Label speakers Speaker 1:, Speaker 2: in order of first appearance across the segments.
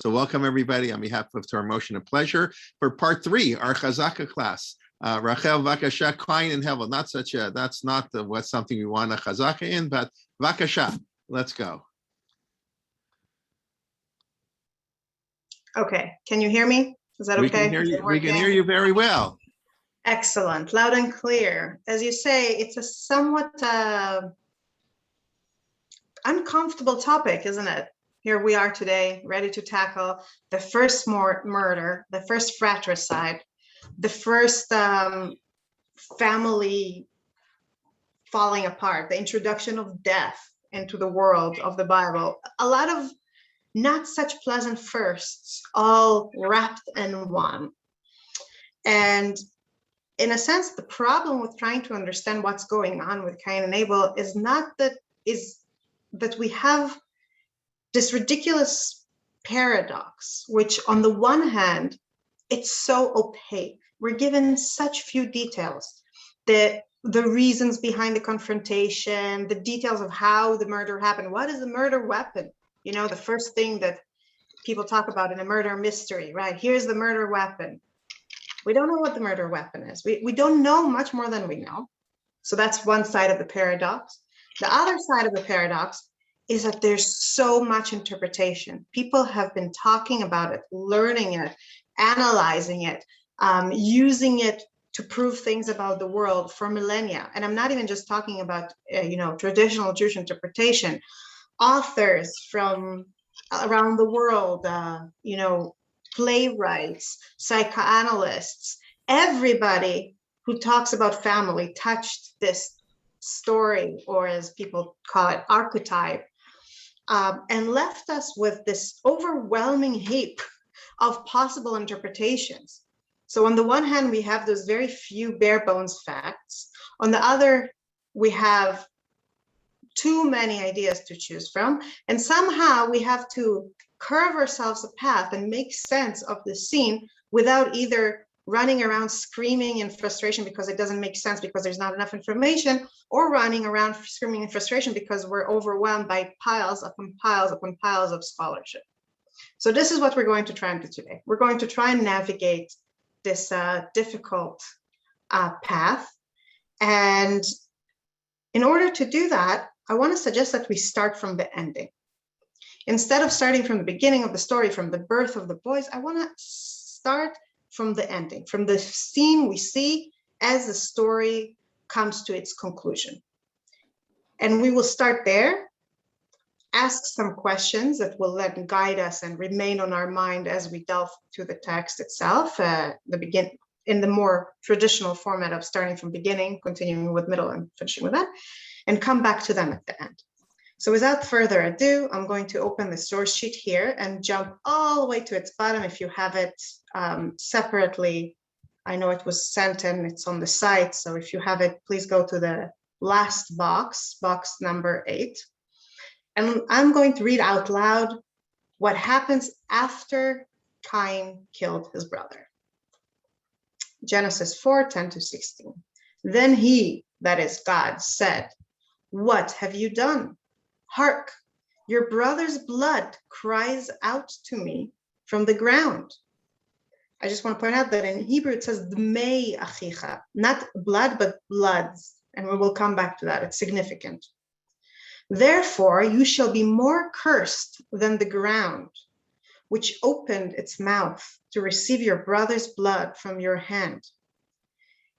Speaker 1: So welcome everybody on behalf of Torah Motion and Pleasure for part 3, our Chazaka class. Rachel Vakasha, Cain and Hevel. That's not what's something we want a Chazaka in, but Vakasha, let's go.
Speaker 2: Okay, can you hear me? Is that okay?
Speaker 1: We can hear you very well.
Speaker 2: Excellent, loud and clear. As you say, it's a somewhat uncomfortable topic, isn't it? Here we are today, ready to tackle the first murder, the first fratricide, the first family falling apart, the introduction of death into the world of the Bible. A lot of not such pleasant firsts, all wrapped in one. And in a sense, the problem with trying to understand what's going on with Cain and Abel is that we have this ridiculous paradox, which on the one hand, it's so opaque. We're given such few details, the reasons behind the confrontation, the details of how the murder happened. What is the murder weapon? You know, the first thing that people talk about in a murder mystery, right? Here's the murder weapon. We don't know what the murder weapon is. We don't know much more than we know. So that's one side of the paradox. The other side of the paradox is that there's so much interpretation. People have been talking about it, learning it, analyzing it, using it to prove things about the world for millennia. And I'm not even just talking about, traditional Jewish interpretation. Authors from around the world, playwrights, psychoanalysts, everybody who talks about family touched this story, or as people call it, archetype, and left us with this overwhelming heap of possible interpretations. So on the one hand, we have those very few bare bones facts. On the other, we have too many ideas to choose from. And somehow we have to curve ourselves a path and make sense of the scene without either running around screaming in frustration because it doesn't make sense because there's not enough information, or running around screaming in frustration because we're overwhelmed by piles upon piles upon piles of scholarship. So this is what we're going to try and do today. We're going to try and navigate this difficult path. And in order to do that, I want to suggest that we start from the ending. Instead of starting from the beginning of the story, from the birth of the boys, I want to start from the ending, from the scene we see as the story comes to its conclusion. And we will start there, ask some questions that will then guide us and remain on our mind as we delve to the text itself, in the more traditional format of starting from beginning, continuing with middle and finishing with that, and come back to them at the end. So without further ado, I'm going to open the source sheet here and jump all the way to its bottom. If you have it separately, I know it was sent and it's on the site. So if you have it, please go to the last box number 8. And I'm going to read out loud what happens after Cain killed his brother. Genesis 4:10-16. Then he, that is God, said, "What have you done? Hark, your brother's blood cries out to me from the ground." I just want to point out that in Hebrew it says dmei achicha, not blood, but bloods. And we will come back to that. It's significant. "Therefore, you shall be more cursed than the ground, which opened its mouth to receive your brother's blood from your hand.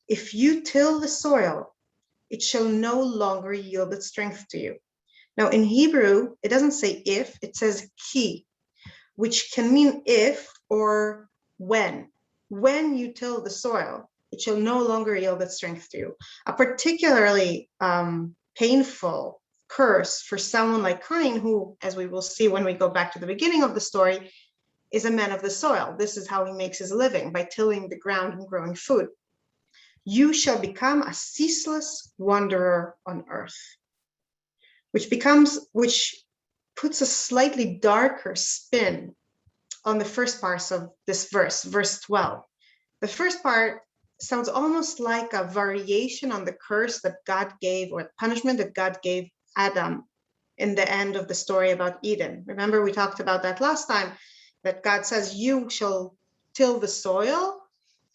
Speaker 2: If you till the soil, it shall no longer yield its strength to you." Now in Hebrew, it doesn't say if, it says ki, which can mean if or when. When you till the soil, it shall no longer yield its strength to you. A particularly painful curse for someone like Cain, who, as we will see when we go back to the beginning of the story, is a man of the soil. This is how he makes his living, by tilling the ground and growing food. "You shall become a ceaseless wanderer on earth," which puts a slightly darker spin on the first part of this verse, verse 12. The first part sounds almost like a variation on the curse that God gave, or the punishment that God gave Adam in the end of the story about Eden. Remember, we talked about that last time. that God says you shall till the soil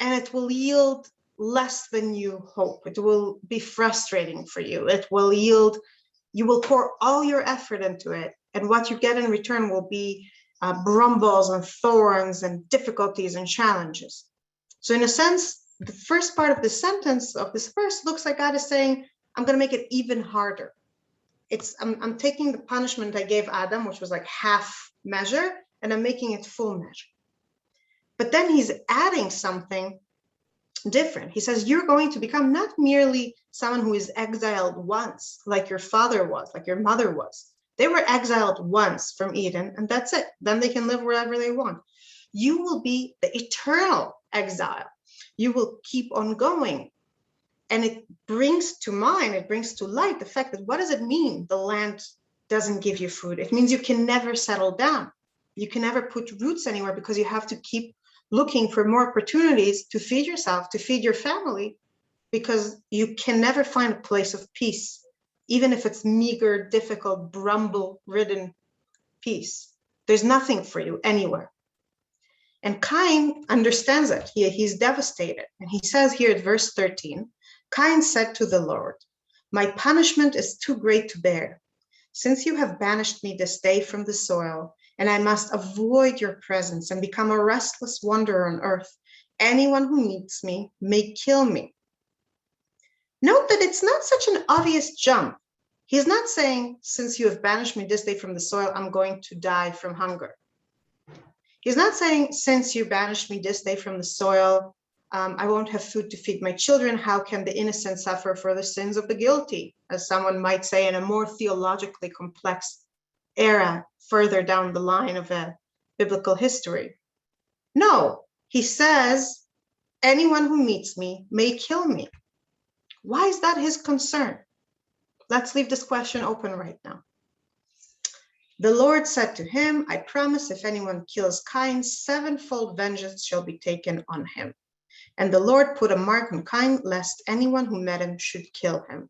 Speaker 2: and it will yield less than you hope. It will be frustrating for you. It will yield, you will pour all your effort into it. And what you get in return will be brambles and thorns and difficulties and challenges. So in a sense, the first part of the sentence of this verse looks like God is saying, I'm going to make it even harder. I'm taking the punishment I gave Adam, which was like half measure, and I'm making it full measure. But then he's adding something different. He says, you're going to become not merely someone who is exiled once, like your father was, like your mother was. They were exiled once from Eden, and that's it. Then they can live wherever they want. You will be the eternal exile. You will keep on going. And it brings to mind, it brings to light the fact that what does it mean the land doesn't give you food? It means you can never settle down. You can never put roots anywhere because you have to keep looking for more opportunities to feed yourself, to feed your family, because you can never find a place of peace, even if it's meager, difficult, bramble-ridden peace. There's nothing for you anywhere. And Cain understands it. He's devastated. And he says here at verse 13, Cain said to the Lord, my punishment is too great to bear, since you have banished me this day from the soil, and I must avoid your presence and become a restless wanderer on earth. Anyone who meets me may kill me. Note that it's not such an obvious jump. He's not saying, since you have banished me this day from the soil, I'm going to die from hunger. He's not saying, since you banished me this day from the soil, I won't have food to feed my children. How can the innocent suffer for the sins of the guilty? As someone might say in a more theologically complex era further down the line of a biblical history. No, he says, anyone who meets me may kill me. Why is that his concern? Let's leave this question open right now. The Lord said to him, I promise if anyone kills Cain, sevenfold vengeance shall be taken on him. And the Lord put a mark on Cain, lest anyone who met him should kill him.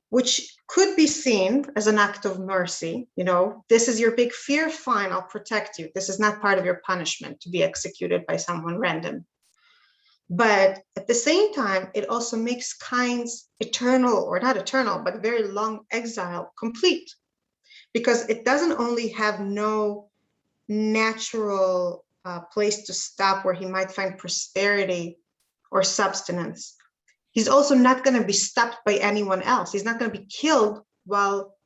Speaker 2: Which could be seen as an act of mercy. You know, this is your big fear, fine, I'll protect you. This is not part of your punishment to be executed by someone random. But at the same time, it also makes Cain's eternal, or not eternal, but very long exile complete. Because it doesn't only have no natural place to stop where he might find prosperity or substance. He's also not going to be stopped by anyone else. He's not going to be killed while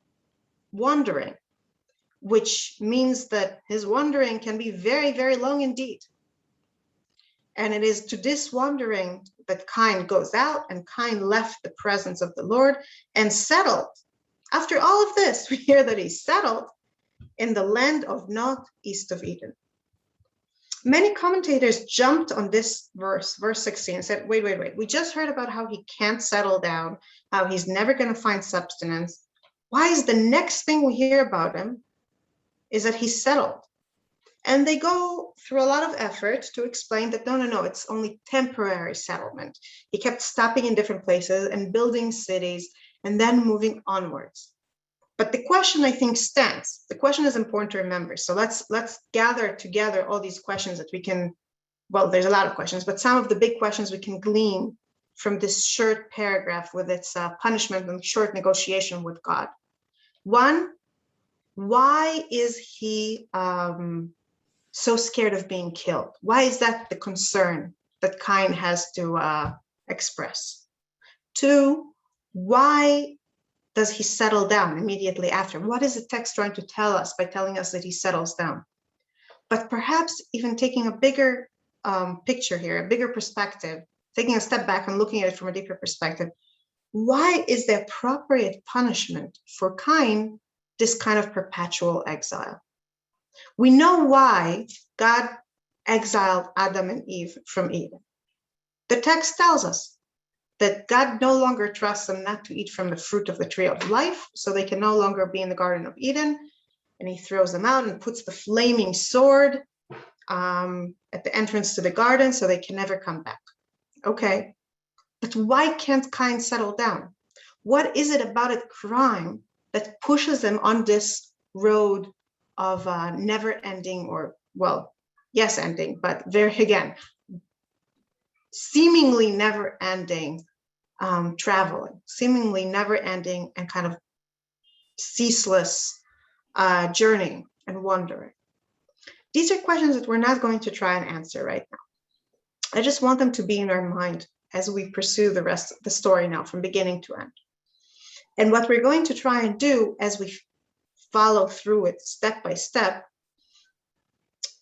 Speaker 2: wandering, which means that his wandering can be very, very long indeed. And it is to this wandering that Cain goes out, and Cain left the presence of the Lord and settled. After all of this, we hear that he settled in the land of Nod, east of Eden. Many commentators jumped on this verse 16, and said, wait. We just heard about how he can't settle down, how he's never going to find substance. Why is the next thing we hear about him is that he's settled? And they go through a lot of effort to explain that, no, it's only temporary settlement. He kept stopping in different places and building cities and then moving onwards. But the question, I think, stands. The question is important to remember. So let's gather together all these questions that we can, well, there's a lot of questions, but some of the big questions we can glean from this short paragraph with its punishment and short negotiation with God. One, why is he so scared of being killed? Why is that the concern that Cain has to express? Two, why does he settle down immediately after? What is the text trying to tell us by telling us that he settles down? But perhaps even taking a bigger picture here, a bigger perspective, taking a step back and looking at it from a deeper perspective, why is the appropriate punishment for Cain this kind of perpetual exile? We know why God exiled Adam and Eve from Eden. The text tells us that God no longer trusts them not to eat from the fruit of the tree of life, so they can no longer be in the Garden of Eden, and he throws them out and puts the flaming sword at the entrance to the garden so they can never come back. Okay, but why can't Cain settle down? What is it about a crime that pushes him on this road of never ending, or, well, yes, ending, but very, again, seemingly never ending traveling, seemingly never ending and kind of ceaseless journeying and wandering. These are questions that we're not going to try and answer right now. I just want them to be in our mind as we pursue the rest of the story now from beginning to end. And what we're going to try and do as we follow through it step by step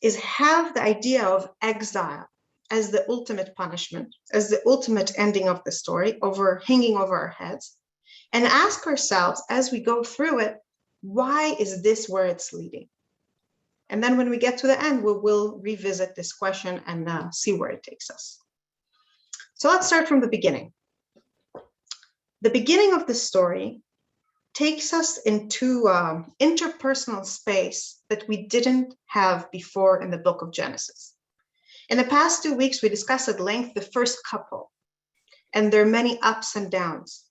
Speaker 2: is have the idea of exile as the ultimate punishment, as the ultimate ending of the story, hanging over our heads, and ask ourselves as we go through it, why is this where it's leading? And then when we get to the end, we will revisit this question and see where it takes us. So let's start from the beginning. The beginning of the story takes us into interpersonal space that we didn't have before in the book of Genesis. In the past 2 weeks, we discussed at length the first couple, and there are many ups and downs.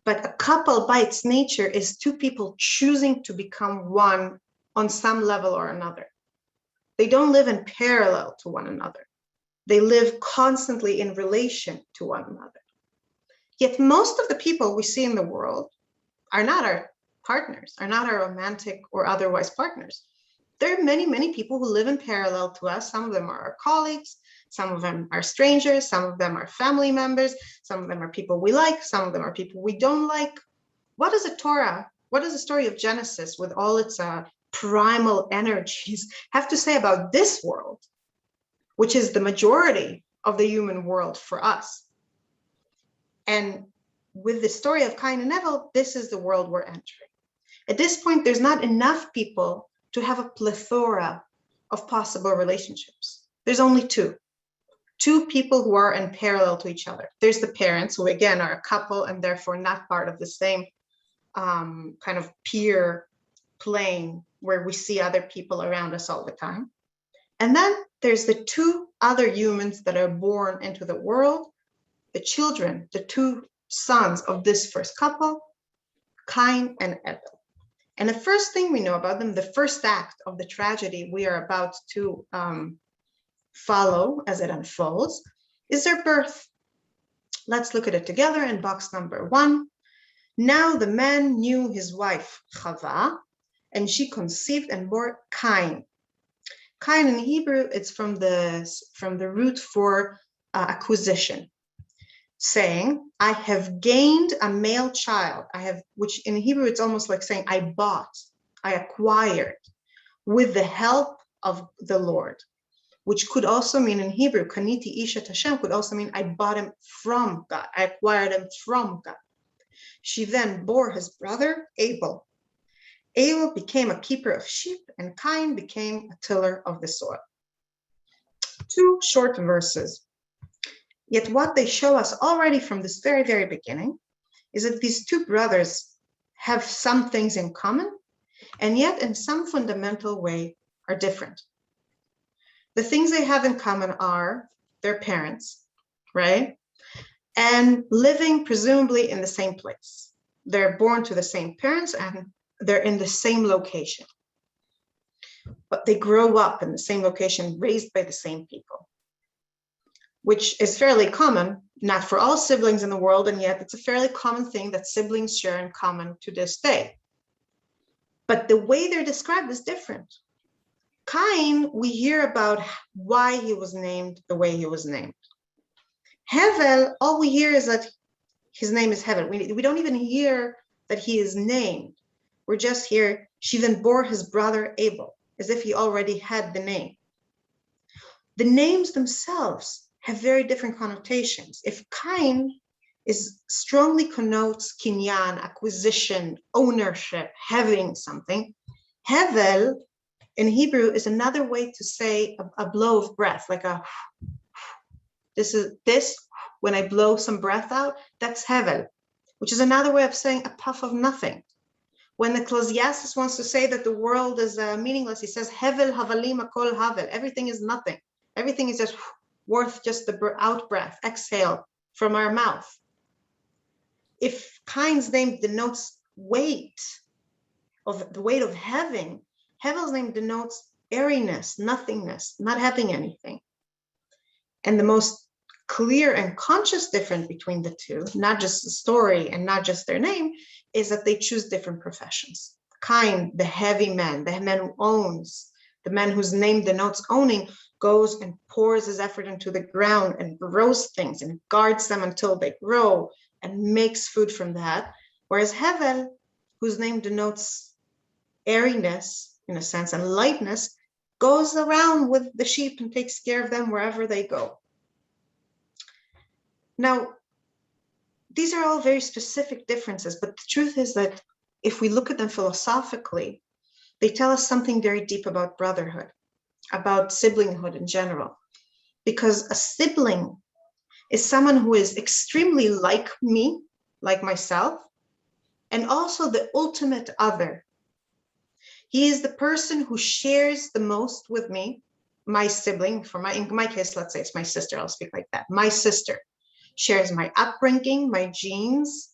Speaker 2: But a couple by its nature is two people choosing to become one on some level or another. They don't live in parallel to one another. They live constantly in relation to one another. Yet most of the people we see in the world are not our partners, are not our romantic or otherwise partners. There are many, many people who live in parallel to us. Some of them are our colleagues, some of them are strangers, some of them are family members, some of them are people we like, some of them are people we don't like. What does the Torah, what does the story of Genesis with all its primal energies have to say about this world, which is the majority of the human world for us? And with the story of Cain and Abel, this is the world we're entering. At this point, there's not enough people to have a plethora of possible relationships. There's only two people who are in parallel to each other. There's the parents, who again are a couple and therefore not part of the same kind of peer plane where we see other people around us all the time. And then there's the two other humans that are born into the world, the children, the two sons of this first couple, Cain and Abel. And the first thing we know about them, the first act of the tragedy we are about to follow as it unfolds, is their birth. Let's look at it together in box number 1. Now the man knew his wife, Chava, and she conceived and bore Cain. Cain in Hebrew, it's from the root for acquisition, saying, I have gained a male child. Which in Hebrew, it's almost like saying, I bought, I acquired with the help of the Lord, which could also mean in Hebrew, Kaniti Ishat Hashem, could also mean I bought him from God. I acquired him from God. She then bore his brother, Abel. Abel became a keeper of sheep, and Cain became a tiller of the soil. 2 short verses. Yet what they show us already from this very, very beginning is that these two brothers have some things in common, and yet in some fundamental way are different. The things they have in common are their parents, right? And living presumably in the same place. They're born to the same parents and they're in the same location. But they grow up in the same location, raised by the same people, which is fairly common, not for all siblings in the world, and yet it's a fairly common thing that siblings share in common to this day. But the way they're described is different. Cain, we hear about why he was named the way he was named. Hevel, all we hear is that his name is Hevel. We don't even hear that he is named. We're just here, she then bore his brother Abel, as if he already had the name. The names themselves have very different connotations. If Cain strongly connotes kinyan, acquisition, ownership, having something, Hevel in Hebrew is another way to say a blow of breath, like this, when I blow some breath out, that's Hevel, which is another way of saying a puff of nothing. When Ecclesiastes wants to say that the world is meaningless, he says, Hevel havalim akol havel, everything is nothing. Everything is just worth just the out breath, exhale from our mouth. If Cain's name denotes weight, of the weight of having, Hevel's name denotes airiness, nothingness, not having anything. And the most clear and conscious difference between the two, not just the story and not just their name, is that they choose different professions. Cain, the heavy man, the man who owns, the man whose name denotes owning, goes and pours his effort into the ground and grows things and guards them until they grow and makes food from that. Whereas Hevel, whose name denotes airiness, in a sense, and lightness, goes around with the sheep and takes care of them wherever they go. Now, these are all very specific differences, but the truth is that if we look at them philosophically, they tell us something very deep about brotherhood, about siblinghood in general. Because a sibling is someone who is extremely like me, like myself, and also the ultimate other. He is the person who shares the most with me, my sibling. In my case, let's say it's my sister, I'll speak like that. My sister shares my upbringing, my genes,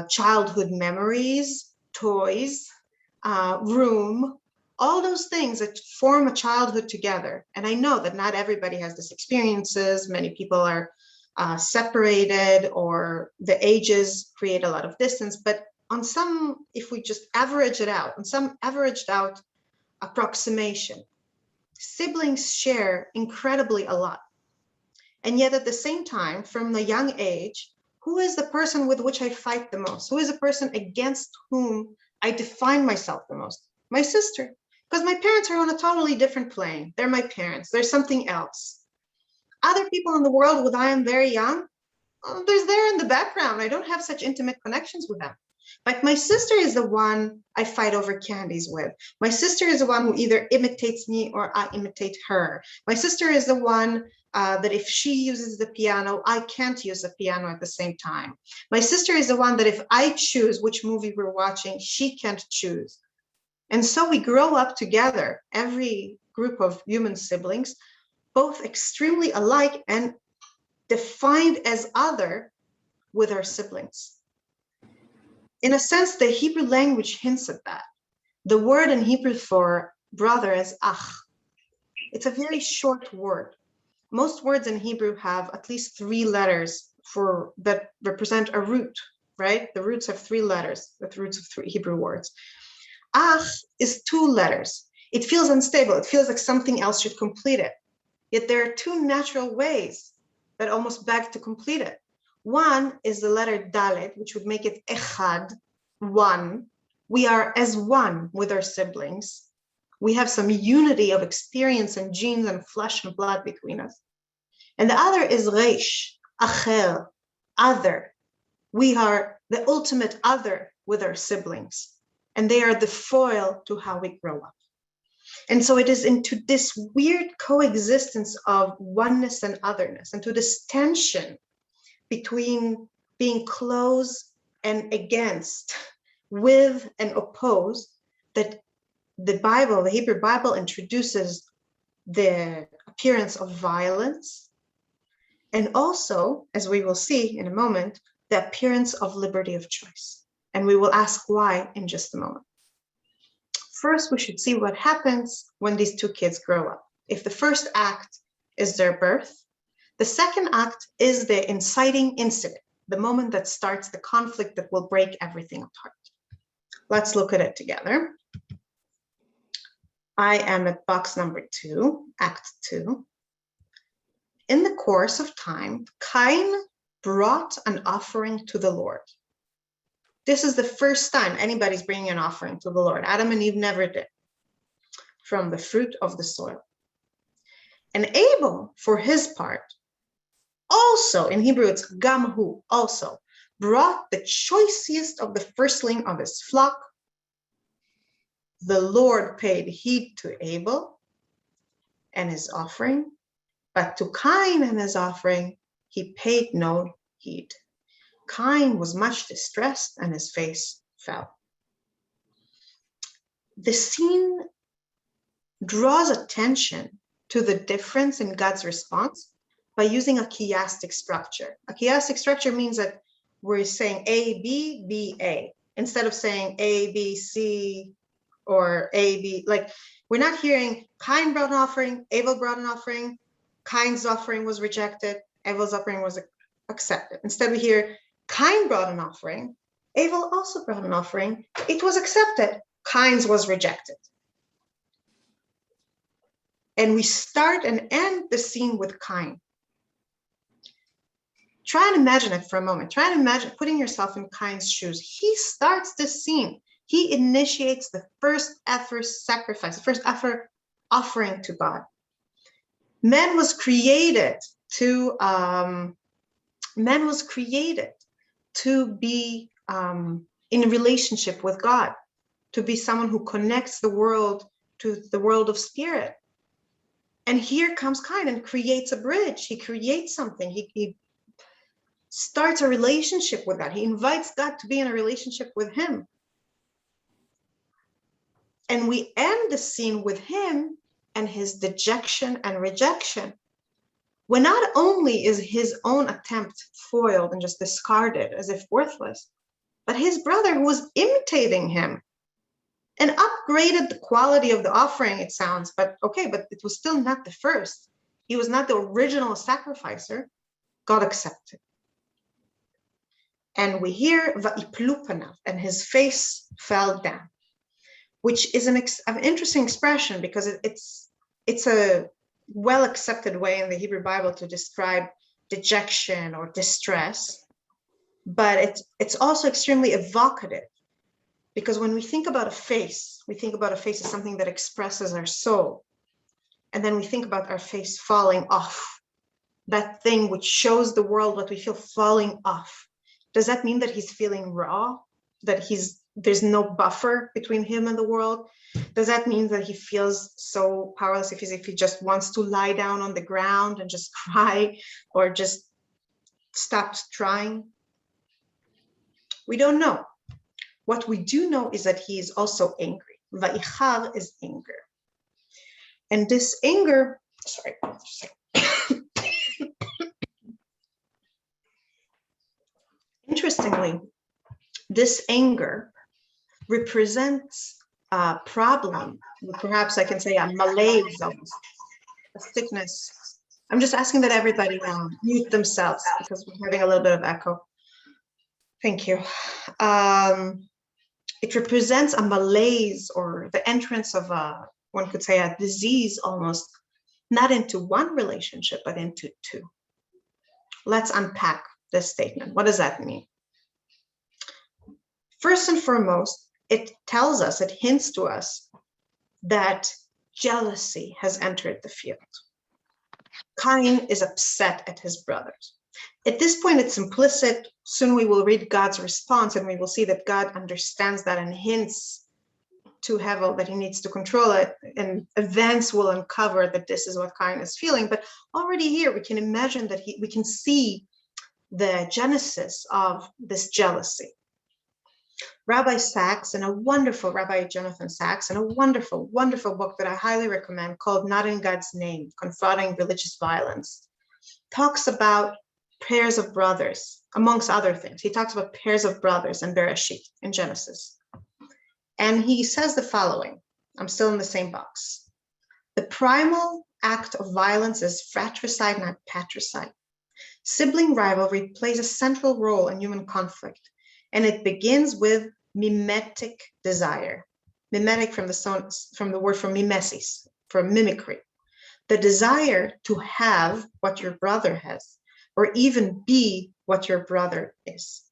Speaker 2: childhood memories, toys, room, all those things that form a childhood together. And I know that not everybody has this experiences. Many people are separated, or the ages create a lot of distance. But on some, if we just average it out, on some averaged out approximation, siblings share incredibly a lot. And yet at the same time, from the young age, who is the person with which I fight the most? Who is the person against whom I define myself the most? My sister. Because my parents are on a totally different plane. They're my parents. There's something else. Other people in the world when I am very young, there's there in the background. I don't have such intimate connections with them. But my sister is the one I fight over candies with. My sister is the one who either imitates me or I imitate her. My sister is the one that if she uses the piano, I can't use the piano at the same time. My sister is the one that if I choose which movie we're watching, she can't choose. And so we grow up together, every group of human siblings, both extremely alike and defined as other with our siblings. In a sense, the Hebrew language hints at that. The word in Hebrew for brother is ach. It's a very short word. Most words in Hebrew have at least 3 letters that represent a root, right? The roots have 3 letters, the roots of 3 Hebrew words. Ach is 2 letters. It feels unstable. It feels like something else should complete it. Yet there are 2 natural ways that almost beg to complete it. One is the letter Dalet, which would make it Echad, one. We are as one with our siblings. We have some unity of experience and genes and flesh and blood between us. And the other is Reish, Acher, other. We are the ultimate other with our siblings. And they are the foil to how we grow up. And so it is into this weird coexistence of oneness and otherness, and to this tension between being close and against, with and opposed, that the Bible, the Hebrew Bible, introduces the appearance of violence, and also, as we will see in a moment, the appearance of liberty of choice. And we will ask why in just a moment. First, we should see what happens when these 2 kids grow up. If the first act is their birth, the second act is the inciting incident, the moment that starts the conflict that will break everything apart. Let's look at it together. I am at box number 2, act 2. In the course of time, Cain brought an offering to the Lord. This is the first time anybody's bringing an offering to the Lord. Adam and Eve never did. From the fruit of the soil. And Abel, for his part, also, in Hebrew it's gamhu, also, brought the choicest of the firstling of his flock. The Lord paid heed to Abel and his offering, but to Cain and his offering, he paid no heed. Cain was much distressed and his face fell. The scene draws attention to the difference in God's response by using a chiastic structure. A chiastic structure means that we're saying A, B, B, A, instead of saying A, B, C, or A, B. Like, we're not hearing Cain brought an offering, Abel brought an offering, Cain's offering was rejected, Abel's offering was accepted. Instead, we hear Cain brought an offering, Abel also brought an offering, it was accepted, Cain's was rejected. And we start and end the scene with Cain. Try and imagine it for a moment. Try and imagine putting yourself in Cain's shoes. He starts this scene. He initiates the first ever sacrifice, the first ever offering to God. Man was created to be in a relationship with God, to be someone who connects the world to the world of spirit. And here comes Cain and creates a bridge. He creates something. He starts a relationship with God. He invites God to be in a relationship with him. And we end the scene with him and his dejection and rejection, when not only is his own attempt foiled and just discarded as if worthless, but his brother, who was imitating him and upgraded the quality of the offering, it sounds, but okay, but it was still not the first. He was not the original sacrificer. God accepted. And we hear va'iplu panav, and his face fell down, which is an interesting expression because it's a well-accepted way in the Hebrew Bible to describe dejection or distress, but it's also extremely evocative, because when we think about a face, we think about a face as something that expresses our soul. And then we think about our face falling off, that thing which shows the world what we feel falling off. Does that mean that he's feeling raw, that there's no buffer between him and the world? Does that mean that he feels so powerless if he just wants to lie down on the ground and just cry, or just stop trying? We don't know. What we do know is that he is also angry. Va'ichar is anger. And this anger, sorry, interestingly, this anger represents a problem, perhaps I can say a malaise, almost, a sickness. I'm just asking that everybody mute themselves because we're having a little bit of echo. Thank you. It represents a malaise, or the entrance of one could say a disease almost, not into one relationship, but into two. Let's unpack this statement. What does that mean? First and foremost, it tells us, it hints to us that jealousy has entered the field. Cain is upset at his brothers. At this point, it's implicit. Soon we will read God's response, and we will see that God understands that and hints to Hevel that he needs to control it, and events will uncover that this is what Cain is feeling. But already here, we can imagine that we can see the genesis of this jealousy. Rabbi Sachs, and a wonderful Rabbi Jonathan Sachs, and a wonderful, wonderful book that I highly recommend called Not in God's Name, Confronting Religious Violence, talks about pairs of brothers, amongst other things. He talks about pairs of brothers in Bereshit, in Genesis. And he says the following, I'm still in the same box. The primal act of violence is fratricide, not patricide. Sibling rivalry plays a central role in human conflict, and it begins with mimetic desire. Mimetic from the word from mimesis, from mimicry. The desire to have what your brother has, or even be what your brother is.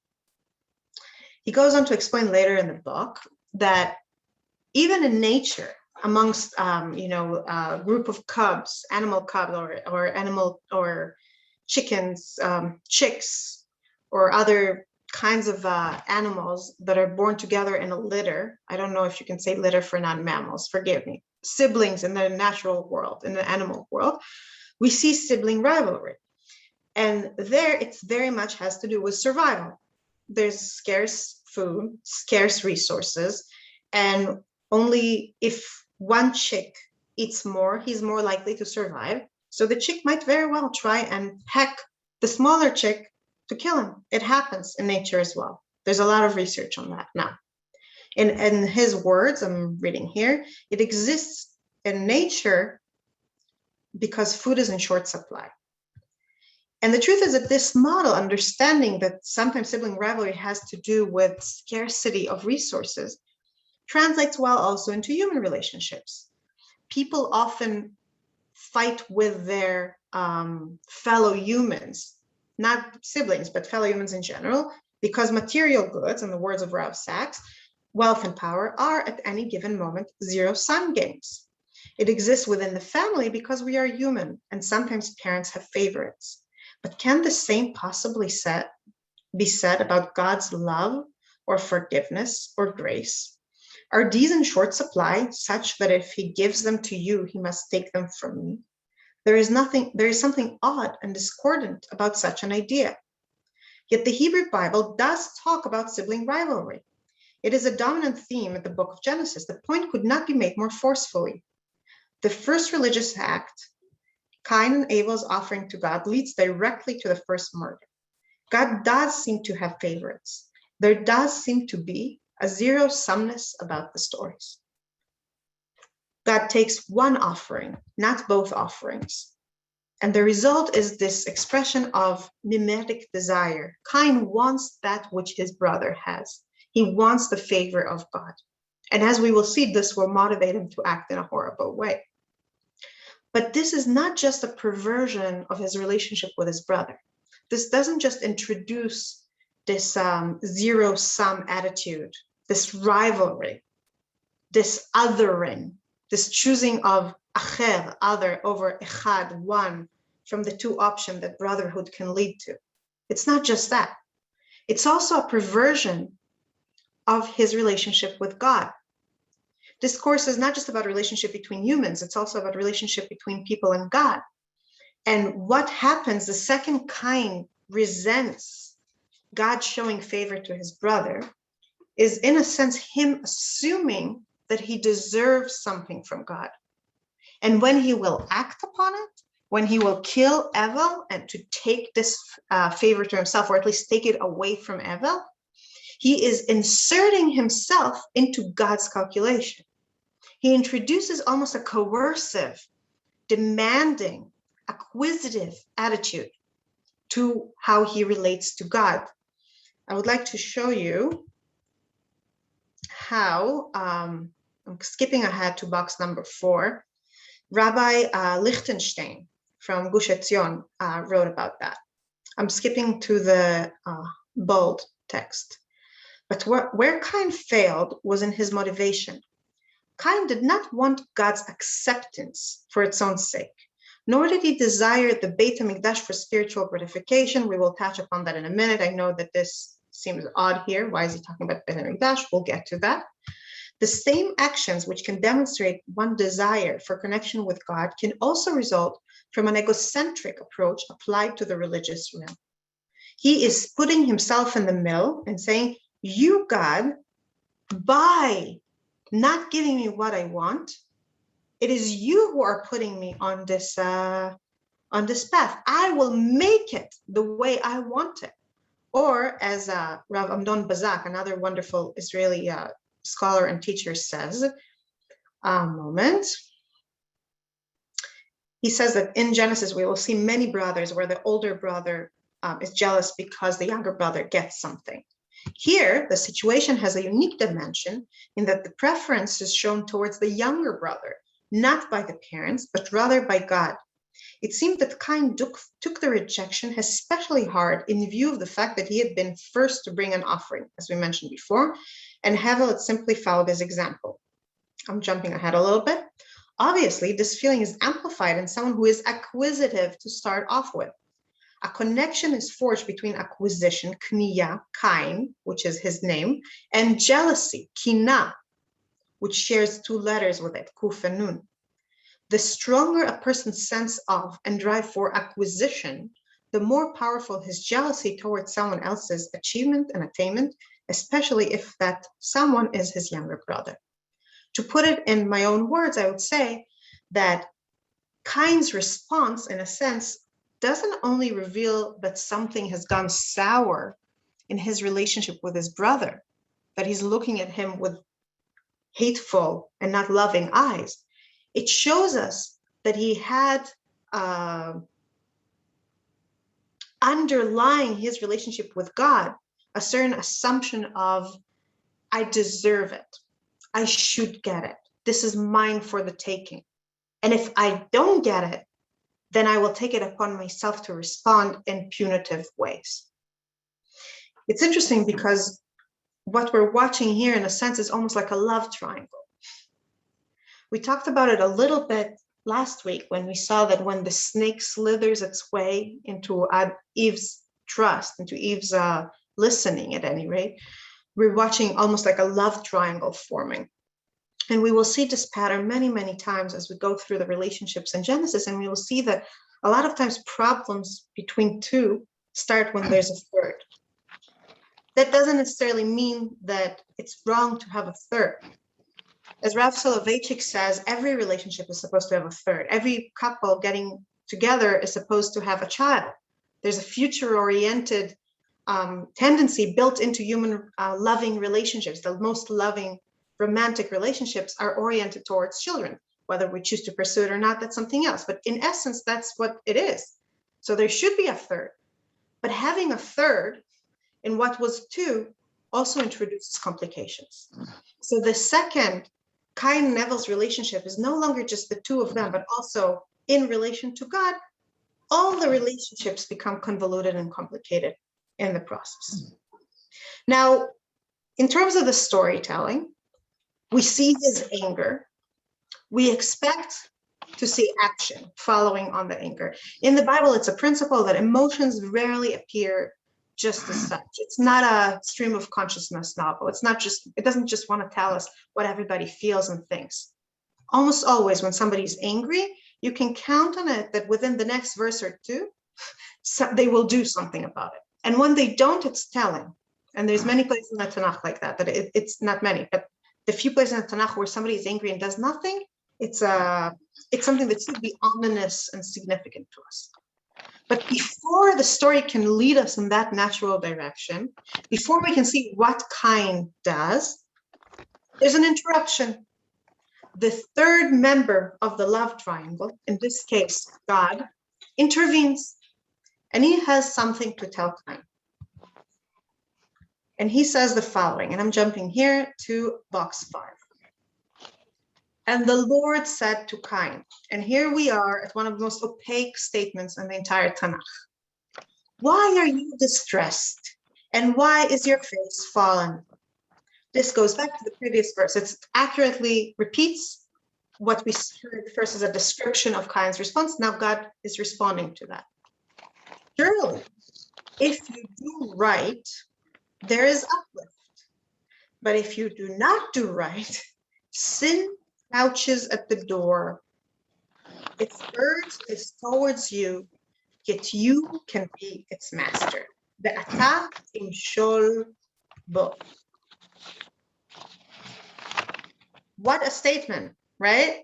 Speaker 2: He goes on to explain later in the book that even in nature, amongst a group of cubs, animal cubs, or chickens, chicks, or other kinds of animals that are born together in a litter. I don't know if you can say litter for non-mammals, forgive me. Siblings in the natural world, in the animal world, we see sibling rivalry. And there it's very much has to do with survival. There's scarce food, scarce resources, and only if one chick eats more, he's more likely to survive. So the chick might very well try and peck the smaller chick to kill him. It happens in nature as well. There's a lot of research on that now. In his words, I'm reading here, it exists in nature because food is in short supply. And the truth is that this model, understanding that sometimes sibling rivalry has to do with scarcity of resources, translates well also into human relationships. People often fight with their fellow humans, not siblings, but fellow humans in general, because material goods, in the words of Rav Sachs, wealth and power are at any given moment zero-sum games. It exists within the family because we are human, and sometimes parents have favorites. But can the same possibly be said about God's love or forgiveness or grace? Are these in short supply, such that if he gives them to you, he must take them from me? There is something odd and discordant about such an idea. Yet the Hebrew Bible does talk about sibling rivalry. It is a dominant theme in the book of Genesis. The point could not be made more forcefully. The first religious act, Cain and Abel's offering to God, leads directly to the first murder. God does seem to have favorites. There does seem to be a zero-sumness about the stories. God takes one offering, not both offerings. And the result is this expression of mimetic desire. Cain wants that which his brother has. He wants the favor of God. And as we will see, this will motivate him to act in a horrible way. But this is not just a perversion of his relationship with his brother. This doesn't just introduce this zero-sum attitude, this rivalry, this othering, this choosing of acher, other, over echad, one, from the two options that brotherhood can lead to. It's not just that. It's also a perversion of his relationship with God. This course is not just about relationship between humans, it's also about relationship between people and God. And what happens the second Cain resents God showing favor to his brother is, in a sense, him assuming that he deserves something from God. And when he will act upon it, when he will kill Abel and to take this favor to himself, or at least take it away from Abel, he is inserting himself into God's calculation. He introduces almost a coercive, demanding, acquisitive attitude to how he relates to God. I would like to show you how, I'm skipping ahead to box number 4, Rabbi Lichtenstein from Gush Etzion wrote about that. I'm skipping to the bold text. But where Cain failed was in his motivation. Cain did not want God's acceptance for its own sake, nor did he desire the Beit HaMikdash for spiritual gratification. We will touch upon that in a minute. I know that this seems odd here. Why is he talking about Beit HaMikdash? We'll get to that. The same actions which can demonstrate one desire for connection with God can also result from an egocentric approach applied to the religious realm. He is putting himself in the middle and saying, you, God, by not giving me what I want, it is you who are putting me on this path. I will make it the way I want it. Or as Rav Amnon Bazak, another wonderful Israeli scholar and teacher, says, he says that in Genesis, we will see many brothers where the older brother is jealous because the younger brother gets something. Here, the situation has a unique dimension in that the preference is shown towards the younger brother, not by the parents, but rather by God. It seemed that Cain took the rejection especially hard in view of the fact that he had been first to bring an offering, as we mentioned before, and Abel had simply followed his example. I'm jumping ahead a little bit. Obviously, this feeling is amplified in someone who is acquisitive to start off with. A connection is forged between acquisition, kniya, Cain, which is his name, and jealousy, kina, which shares 2 letters with it, kuf and nun. The stronger a person's sense of and drive for acquisition, the more powerful his jealousy towards someone else's achievement and attainment, especially if that someone is his younger brother. To put it in my own words, I would say that Cain's response, in a sense, doesn't only reveal that something has gone sour in his relationship with his brother, that he's looking at him with hateful and not loving eyes. It shows us that he had underlying his relationship with God a certain assumption of, I deserve it. I should get it. This is mine for the taking. And if I don't get it, then I will take it upon myself to respond in punitive ways. It's interesting because what we're watching here, in a sense, is almost like a love triangle. We talked about it a little bit last week when we saw that when the snake slithers its way into Eve's trust, into Eve's listening at any rate, we're watching almost like a love triangle forming. And we will see this pattern many, many times as we go through the relationships in Genesis, and we will see that a lot of times problems between two start when there's a third. That doesn't necessarily mean that it's wrong to have a third. As Rav Soloveitchik says, every relationship is supposed to have a third. Every couple getting together is supposed to have a child. There's a future-oriented tendency built into human loving relationships. The most loving romantic relationships are oriented towards children. Whether we choose to pursue it or not, that's something else. But in essence, that's what it is. So there should be a third. But having a third in what was two also introduces complications. So the second Cain and Abel's relationship is no longer just the two of them, but also in relation to God. All the relationships become convoluted and complicated in the process. Now, in terms of the storytelling, we see his anger. We expect to see action following on the anger. In the Bible, it's a principle that emotions rarely appear just as such. It's not a stream of consciousness novel. It doesn't just want to tell us what everybody feels and thinks. Almost always when somebody's angry, you can count on it that within the next verse or two, they will do something about it. And when they don't, it's telling. And there's many places in the Tanakh like that, it's not many, but the few places in the Tanakh where somebody is angry and does nothing, it's something that should be ominous and significant to us. But before the story can lead us in that natural direction, before we can see what Cain does, there's an interruption. The third member of the love triangle, in this case, God, intervenes, and he has something to tell Cain. And he says the following, and I'm jumping here to box 5. And the Lord said to Cain, and here we are at one of the most opaque statements in the entire Tanakh. Why are you distressed? And why is your face fallen? This goes back to the previous verse. It accurately repeats what we heard first as a description of Cain's response. Now God is responding to that. Surely, if you do right, there is uplift. But if you do not do right, sin crouches at the door. Its urge is towards you, yet you can be its master. Ve'ata timshol bo. What a statement, right?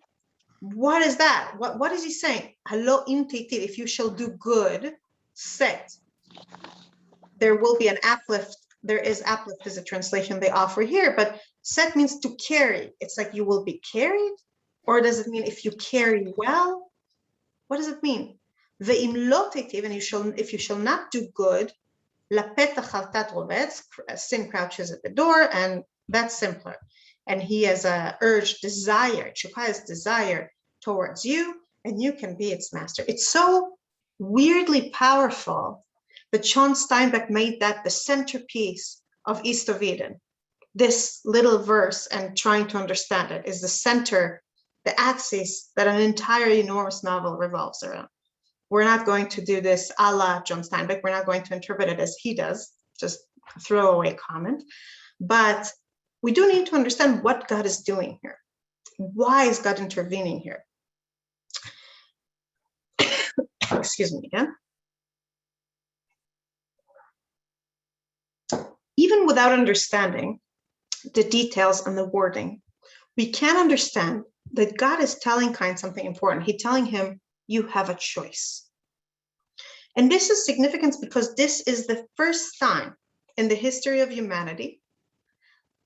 Speaker 2: What is that? What is he saying? Halo intitiv, if you shall do good, set. There will be an uplift. There is uplift is a translation they offer here, but set means to carry. It's like you will be carried, or does it mean if you carry well? What does it mean? Ve'im lo titiv, and if you shall not do good, lapetach haltat rovetz, sin crouches at the door, and that's simpler. And he has a urge, desire, Chukai desire towards you, and you can be its master. It's so weirdly powerful that John Steinbeck made that the centerpiece of East of Eden. This little verse and trying to understand it is the center, the axis that an entire enormous novel revolves around. We're not going to do this a la John Steinbeck. We're not going to interpret it as he does, just a throwaway comment. But we do need to understand what God is doing here. Why is God intervening here? Excuse me again. Even without understanding the details and the wording, we can understand that God is telling Cain something important. He's telling him, you have a choice. And this is significant because this is the first time in the history of humanity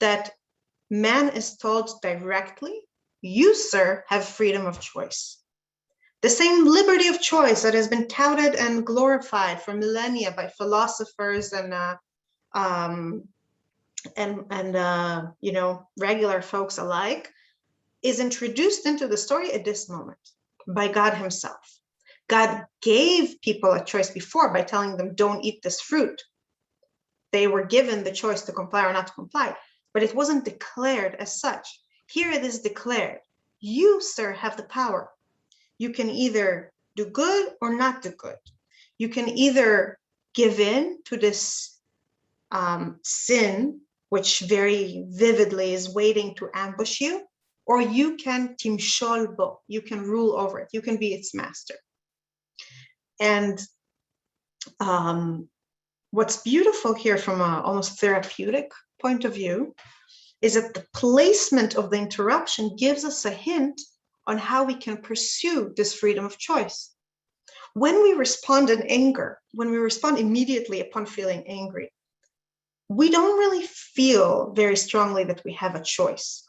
Speaker 2: that man is told directly, you, sir, have freedom of choice. The same liberty of choice that has been touted and glorified for millennia by philosophers and regular folks alike is introduced into the story at this moment by God himself. God gave people a choice before by telling them, don't eat this fruit. They were given the choice to comply or not to comply, but it wasn't declared as such. Here it is declared. You, sir, have the power. You can either do good or not do good. You can either give in to this sin, which very vividly is waiting to ambush you, or you can timshol bo, you can rule over it, you can be its master. And what's beautiful here from an almost therapeutic point of view is that the placement of the interruption gives us a hint on how we can pursue this freedom of choice. When we respond in anger, when we respond immediately upon feeling angry, we don't really feel very strongly that we have a choice.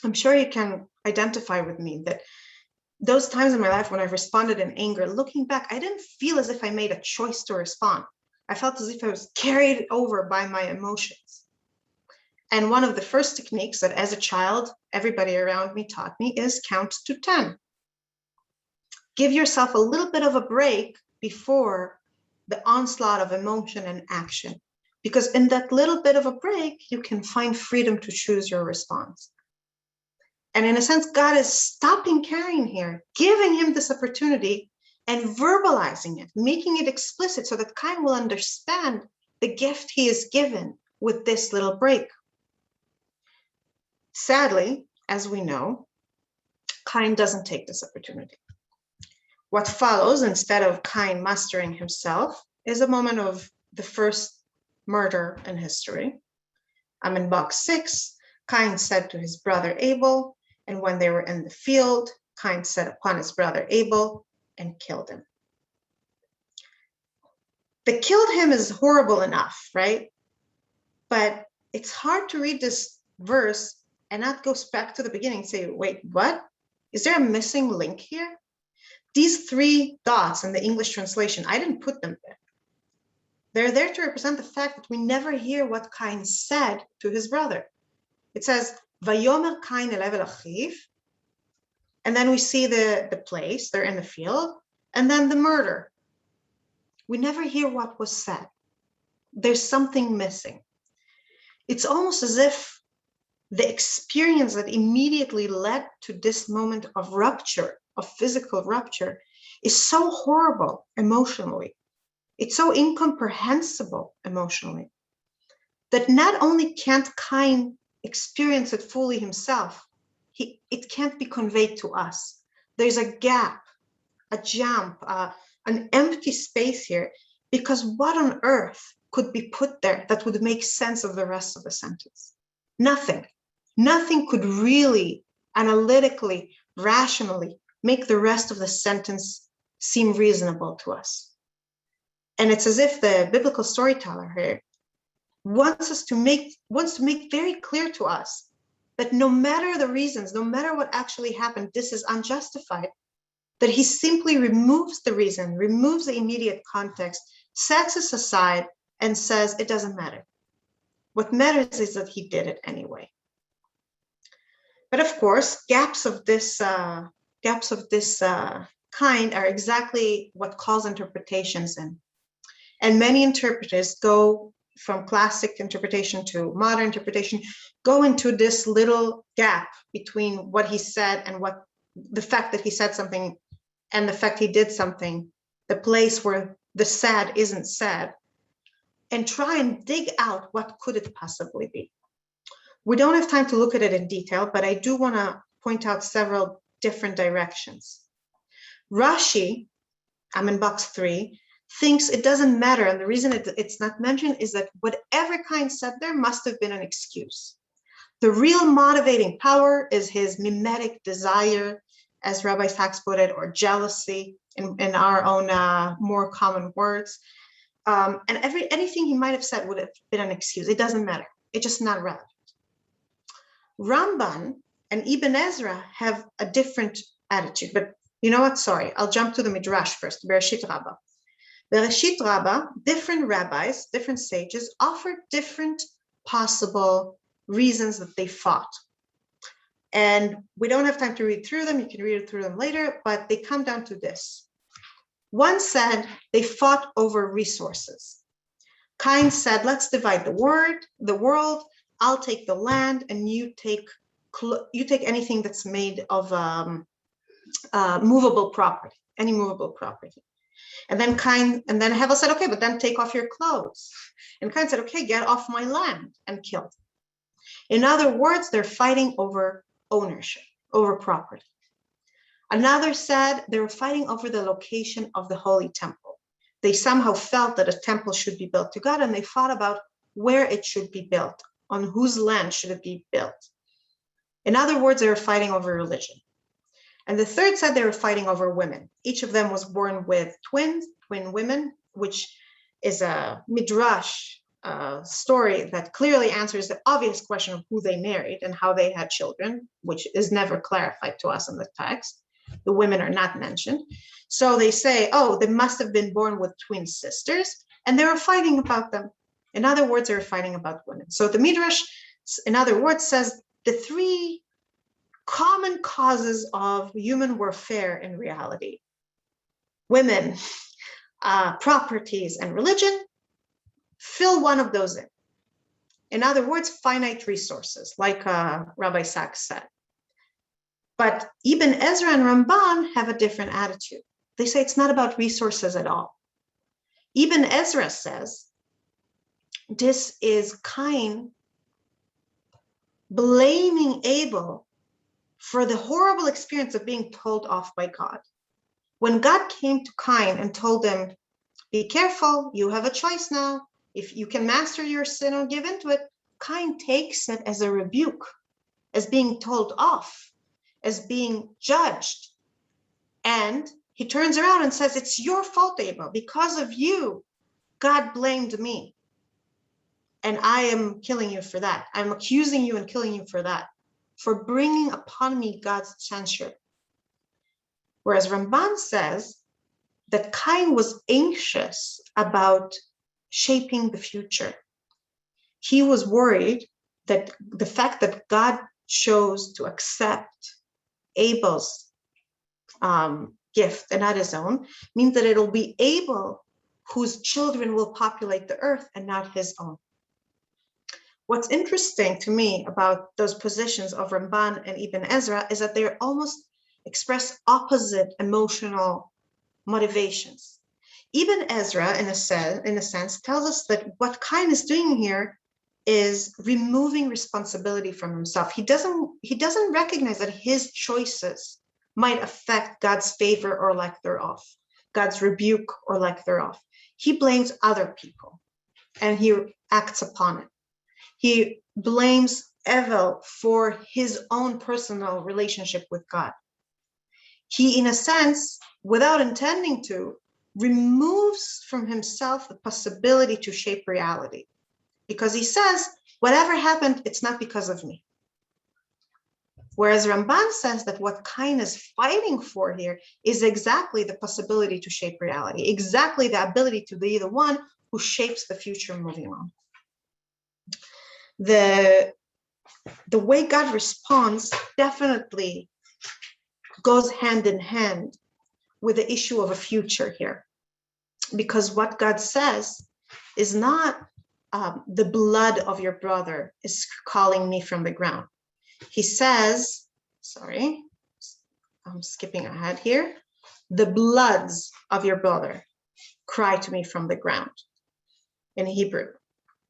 Speaker 2: I'm sure you can identify with me that those times in my life when I've responded in anger, looking back, I didn't feel as if I made a choice to respond. I felt as if I was carried over by my emotions. And one of the first techniques that as a child, everybody around me taught me is count to 10. Give yourself a little bit of a break before the onslaught of emotion and action. Because in that little bit of a break, you can find freedom to choose your response. And in a sense, God is stopping Cain here, giving him this opportunity and verbalizing it, making it explicit so that Cain will understand the gift he is given with this little break. Sadly, as we know, Cain doesn't take this opportunity. What follows, instead of Cain mastering himself, is a moment of the first murder in history. I'm in box 6. Cain said to his brother Abel, and when they were in the field, Cain set upon his brother Abel and killed him. The killed him is horrible enough, right? But it's hard to read this verse and not go back to the beginning and say, wait, what? Is there a missing link here? These 3 dots in the English translation, I didn't put them there. They're there to represent the fact that we never hear what Cain said to his brother. It says, Vayomer Cain el Abel achiv, and then we see the place, they're in the field, and then the murder. We never hear what was said. There's something missing. It's almost as if the experience that immediately led to this moment of rupture, of physical rupture, is so horrible emotionally. It's so incomprehensible emotionally that not only can't Cain experience it fully himself, it can't be conveyed to us. There's a gap, a jump, an empty space here, because what on earth could be put there that would make sense of the rest of the sentence? Nothing. Nothing could really analytically, rationally make the rest of the sentence seem reasonable to us. And it's as if the biblical storyteller here wants to make very clear to us that no matter the reasons, no matter what actually happened, this is unjustified, that he simply removes the reason, removes the immediate context, sets us aside and says, it doesn't matter. What matters is that he did it anyway. But of course, gaps of this kind are exactly what calls interpretations in. And many interpreters go from classic interpretation to modern interpretation, go into this little gap between what he said and what the fact that he said something and the fact he did something, the place where the sad isn't sad, and try and dig out what could it possibly be. We don't have time to look at it in detail, but I do want to point out several different directions. Rashi, I'm in box 3, thinks it doesn't matter, and the reason it's not mentioned is that whatever Cain said there must have been an excuse. The real motivating power is his mimetic desire, as Rabbi Sachs put it, or jealousy in our own more common words. And anything he might have said would have been an excuse. It doesn't matter. It's just not relevant. Ramban and Ibn Ezra have a different attitude, but you know what? Sorry, I'll jump to the Midrash first, Bereshit Rabbah. Bereshit Rabbah, different rabbis, different sages offered different possible reasons that they fought. And we don't have time to read through them. You can read through them later, but they come down to this. One said they fought over resources. Cain said, let's divide the world. I'll take the land and you take anything that's made of movable property, any movable property. And then Hevel said, okay, but then take off your clothes. And Cain said, okay, get off my land, and killed. In other words, they're fighting over ownership, over property. Another said they were fighting over the location of the holy temple. They somehow felt that a temple should be built to God, and they fought about where it should be built, on whose land should it be built. In other words, they were fighting over religion. And the third said they were fighting over women. Each of them was born with twin women, which is a midrash story that clearly answers the obvious question of who they married and how they had children, which is never clarified to us in the text. The women are not mentioned. So they say, oh, they must have been born with twin sisters, and they were fighting about them. In other words, they were fighting about women. So the midrash, in other words, says the three common causes of human warfare in reality: women, properties, and religion. Fill one of those in. In other words, finite resources, like Rabbi Sachs said. But Ibn Ezra and Ramban have a different attitude. They say it's not about resources at all. Ibn Ezra says this is Cain blaming Abel for the horrible experience of being told off by God. When God came to Cain and told him, be careful, you have a choice now. If you can master your sin or give into it, Cain takes it as a rebuke, as being told off, as being judged. And he turns around and says, it's your fault, Abel. Because of you, God blamed me. And I am killing you for that. I'm accusing you and killing you for that, for bringing upon me God's censure. Whereas Ramban says that Cain was anxious about shaping the future. He was worried that the fact that God chose to accept Abel's gift and not his own means that it'll be Abel whose children will populate the earth and not his own. What's interesting to me about those positions of Ramban and Ibn Ezra is that they almost express opposite emotional motivations. Ibn Ezra, in a sense, tells us that what Cain is doing here is removing responsibility from himself. He doesn't recognize that his choices might affect God's favor or lack thereof, God's rebuke or lack thereof. He blames other people and he acts upon it. He blames Abel for his own personal relationship with God. He, in a sense, without intending to, removes from himself the possibility to shape reality, because he says, whatever happened, it's not because of me. Whereas Ramban says that what Cain is fighting for here is exactly the possibility to shape reality, exactly the ability to be the one who shapes the future moving on. The way God responds definitely goes hand in hand with the issue of a future here, because what God says is not the blood of your brother is calling me from the ground. He says, sorry, I'm skipping ahead here. The bloods of your brother cry to me from the ground. In Hebrew,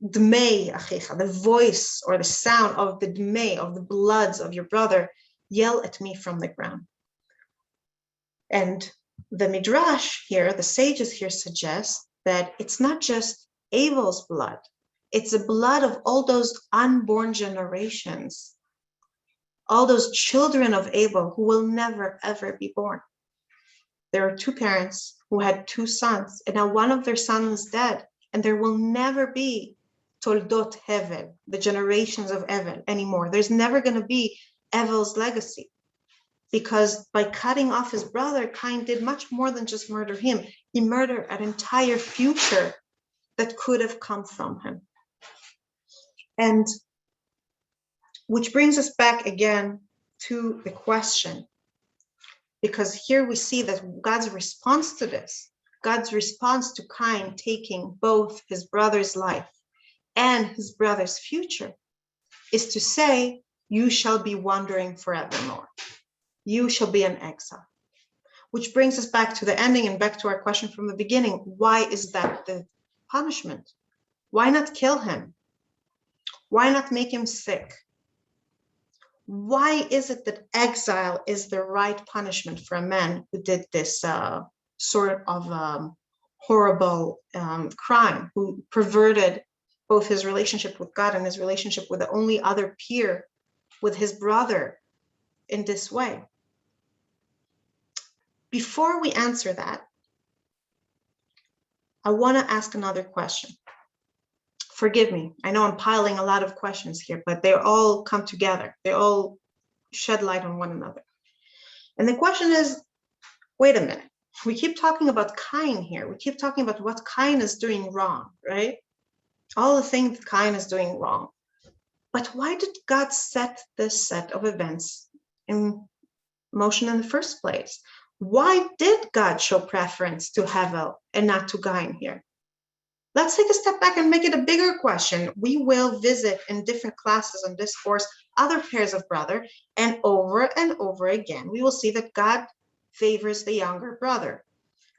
Speaker 2: dmei achicha, the voice or the sound of the dmei, of the bloods of your brother, yell at me from the ground. And the midrash here, the sages here suggest that it's not just Abel's blood, it's the blood of all those unborn generations, all those children of Abel who will never, ever be born. There are two parents who had two sons, and now one of their sons is dead, and there will never be Toldot Hevel, the generations of Evel anymore. There's never going to be Evel's legacy, because by cutting off his brother, Cain did much more than just murder him. He murdered an entire future that could have come from him. And which brings us back again to the question, because here we see that God's response to this, God's response to Cain taking both his brother's life and his brother's future, is to say, you shall be wandering forevermore. You shall be an exile. Which brings us back to the ending and back to our question from the beginning. Why is that the punishment? Why not kill him? Why not make him sick? Why is it that exile is the right punishment for a man who did this sort of horrible crime, who perverted both his relationship with God and his relationship with the only other peer, with his brother, in this way? Before we answer that, I want to ask another question. Forgive me, I know I'm piling a lot of questions here, but they all come together. They all shed light on one another. And the question is, wait a minute. We keep talking about Cain here. We keep talking about what Cain is doing wrong, right? All the things that Cain is doing wrong. But why did God set this set of events in motion in the first place? Why did God show preference to Hevel and not to Cain here? Let's take a step back and make it a bigger question. We will visit in different classes on this course other pairs of brother, and over again, we will see that God favors the younger brother.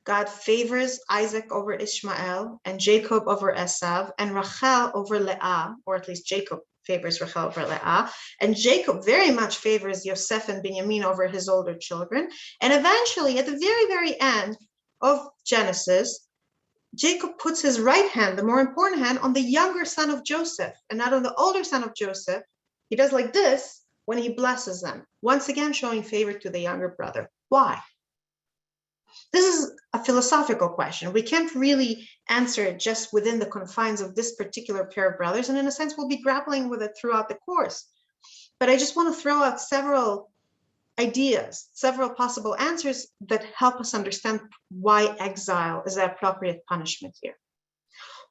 Speaker 2: God favors Isaac over Ishmael and Jacob over Esav and Rachel over Leah, or at least Jacob favors Rachel over Leah, and Jacob very much favors Yosef and Binyamin over his older children. And eventually, at the very, very end of Genesis, Jacob puts his right hand, the more important hand, on the younger son of Joseph and not on the older son of Joseph. He does like this when he blesses them, once again showing favor to the younger brother. Why? This is a philosophical question. We can't really answer it just within the confines of this particular pair of brothers, and in a sense, we'll be grappling with it throughout the course. But I just want to throw out several ideas, several possible answers that help us understand why exile is the appropriate punishment here.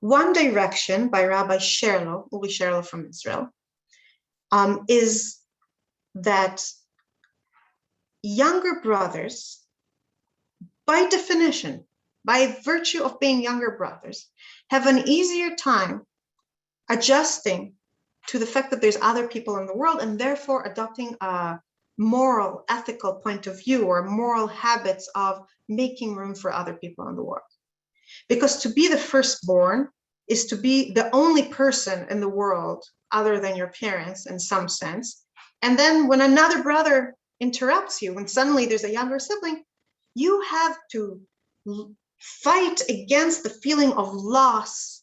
Speaker 2: One direction by Rabbi Sherlo, Uli Sherlo from Israel, is that younger brothers, by definition, by virtue of being younger brothers, have an easier time adjusting to the fact that there's other people in the world, and therefore adopting a moral, ethical point of view or moral habits of making room for other people in the world. Because to be the firstborn is to be the only person in the world other than your parents in some sense. And then when another brother interrupts you, when suddenly there's a younger sibling, you have to fight against the feeling of loss,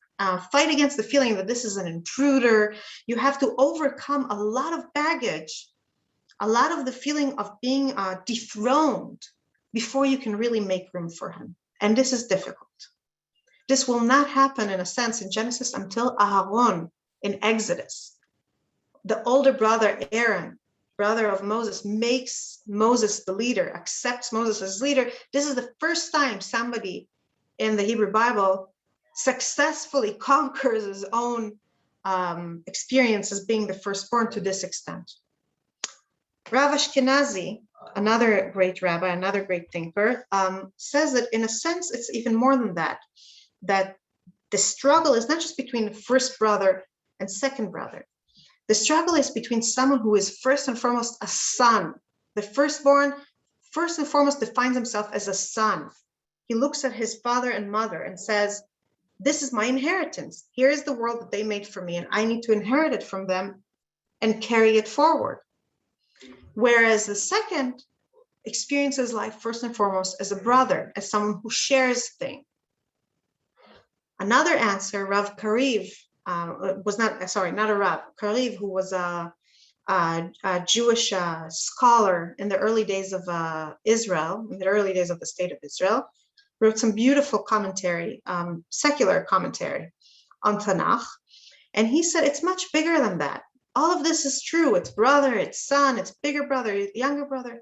Speaker 2: fight against the feeling that this is an intruder. You have to overcome a lot of baggage, a lot of the feeling of being dethroned before you can really make room for him. And this is difficult. This will not happen in a sense in Genesis until Aharon in Exodus. The older brother, Aaron, brother of Moses, makes Moses the leader, accepts Moses as leader. This is the first time somebody in the Hebrew Bible successfully conquers his own experience as being the firstborn to this extent. Rav Ashkenazi, another great rabbi, another great thinker, says that in a sense, it's even more than that, that the struggle is not just between the first brother and second brother. The struggle is between someone who is first and foremost a son. The firstborn, first and foremost, defines himself as a son. He looks at his father and mother and says, this is my inheritance. Here is the world that they made for me, and I need to inherit it from them and carry it forward. Whereas the second experiences life first and foremost as a brother, as someone who shares things. Another answer, Rav Kariv, was not a Rav, Kariv, who was a Jewish scholar in the early days of Israel, in the early days of the state of Israel, wrote some beautiful commentary, secular commentary on Tanakh. And he said, it's much bigger than that. All of this is true. It's brother, it's son, it's bigger brother, it's younger brother.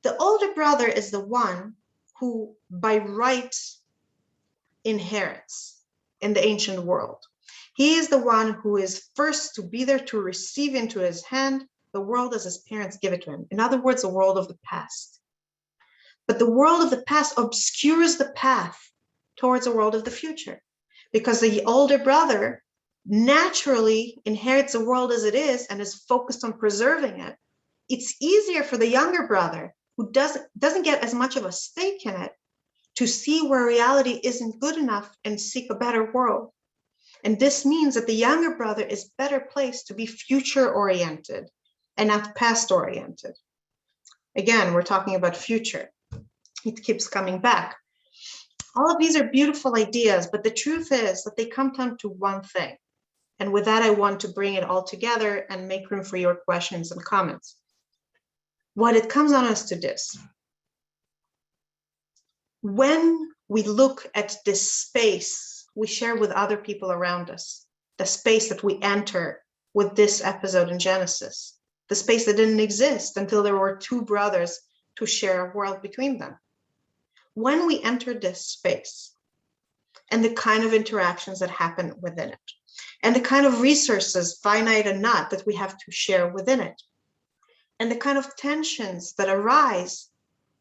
Speaker 2: The older brother is the one who by right inherits in the ancient world. He is the one who is first to be there to receive into his hand the world as his parents give it to him. In other words, the world of the past. But the world of the past obscures the path towards the world of the future, because the older brother naturally inherits the world as it is and is focused on preserving it. It's easier for the younger brother, who doesn't get as much of a stake in it, to see where reality isn't good enough and seek a better world. And this means that the younger brother is better placed to be future-oriented and not past-oriented. Again, we're talking about future. It keeps coming back. All of these are beautiful ideas, but the truth is that they come down to one thing. And with that, I want to bring it all together and make room for your questions and comments. What it comes on us to this. When we look at this space we share with other people around us, the space that we enter with this episode in Genesis, the space that didn't exist until there were two brothers to share a world between them. When we enter this space and the kind of interactions that happen within it, and the kind of resources, finite and not, that we have to share within it, and the kind of tensions that arise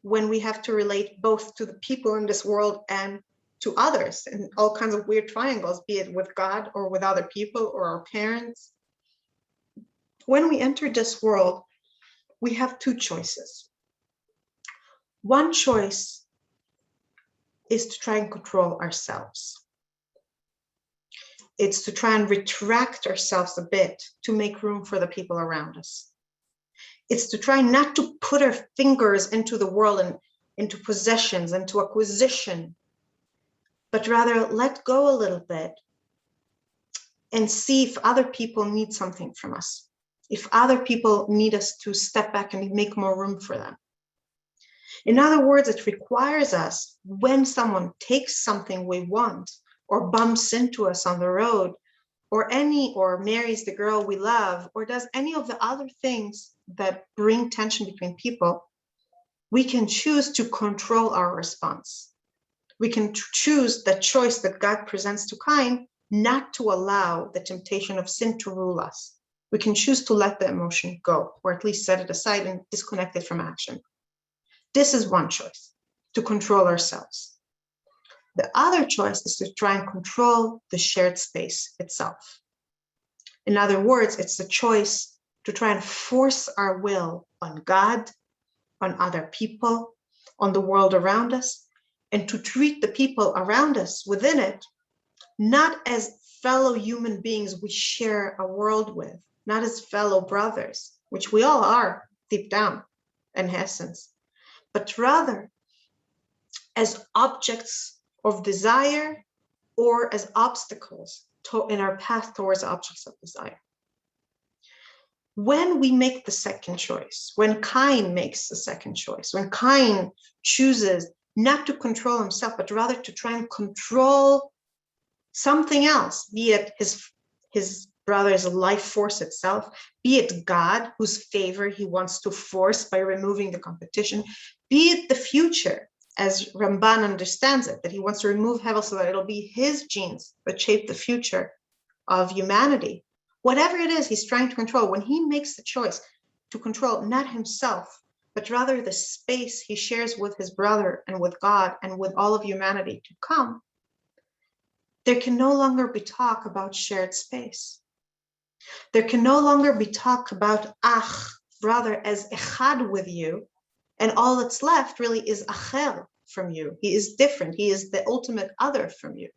Speaker 2: when we have to relate both to the people in this world and to others, and all kinds of weird triangles, be it with God or with other people or our parents. When we enter this world, we have two choices. One choice is to try and control ourselves. It's to try and retract ourselves a bit to make room for the people around us. It's to try not to put our fingers into the world and into possessions, into acquisition, but rather let go a little bit and see if other people need something from us, if other people need us to step back and make more room for them. In other words, it requires us, when someone takes something we want or bumps into us on the road, or marries the girl we love, or does any of the other things that bring tension between people, we can choose to control our response. We can choose the choice that God presents to Cain, not to allow the temptation of sin to rule us. We can choose to let the emotion go, or at least set it aside and disconnect it from action. This is one choice, to control ourselves. The other choice is to try and control the shared space itself. In other words, it's the choice to try and force our will on God, on other people, on the world around us, and to treat the people around us within it, not as fellow human beings we share a world with, not as fellow brothers, which we all are deep down in essence, but rather as objects of desire or as obstacles in our path towards objects of desire. When we make the second choice, when Cain makes the second choice, when Cain chooses not to control himself, but rather to try and control something else, be it his brother's life force itself, be it God, whose favor he wants to force by removing the competition, be it the future, as Ramban understands it, that he wants to remove Hevel so that it'll be his genes that shape the future of humanity. Whatever it is he's trying to control, when he makes the choice to control not himself, but rather the space he shares with his brother and with God and with all of humanity to come, there can no longer be talk about shared space. There can no longer be talk about ach, brother, as echad with you, and all that's left really is achel from you. He is different. He is the ultimate other from you.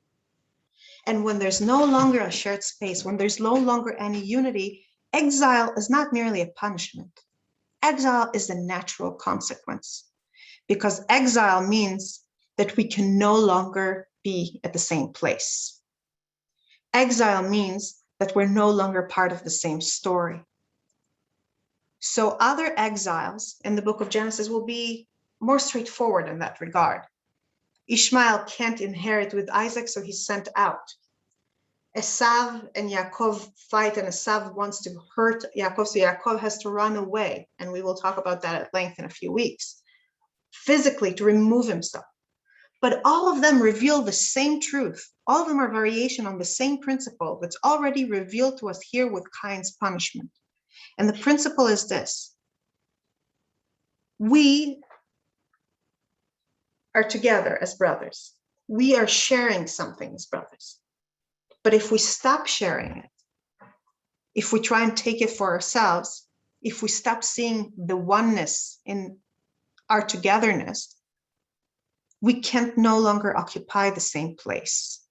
Speaker 2: And when there's no longer a shared space, when there's no longer any unity, exile is not merely a punishment. Exile is a natural consequence, because exile means that we can no longer be at the same place. Exile means that we're no longer part of the same story. So other exiles in the book of Genesis will be more straightforward in that regard. Ishmael can't inherit with Isaac, so he's sent out. Esav and Yaakov fight, and Esav wants to hurt Yaakov, so Yaakov has to run away. And we will talk about that at length in a few weeks, physically to remove himself. But all of them reveal the same truth. All of them are variation on the same principle that's already revealed to us here with Cain's punishment. And the principle is this: we are together as brothers. We are sharing something as brothers. But if we stop sharing it, if we try and take it for ourselves, if we stop seeing the oneness in our togetherness, we can't no longer occupy the same place.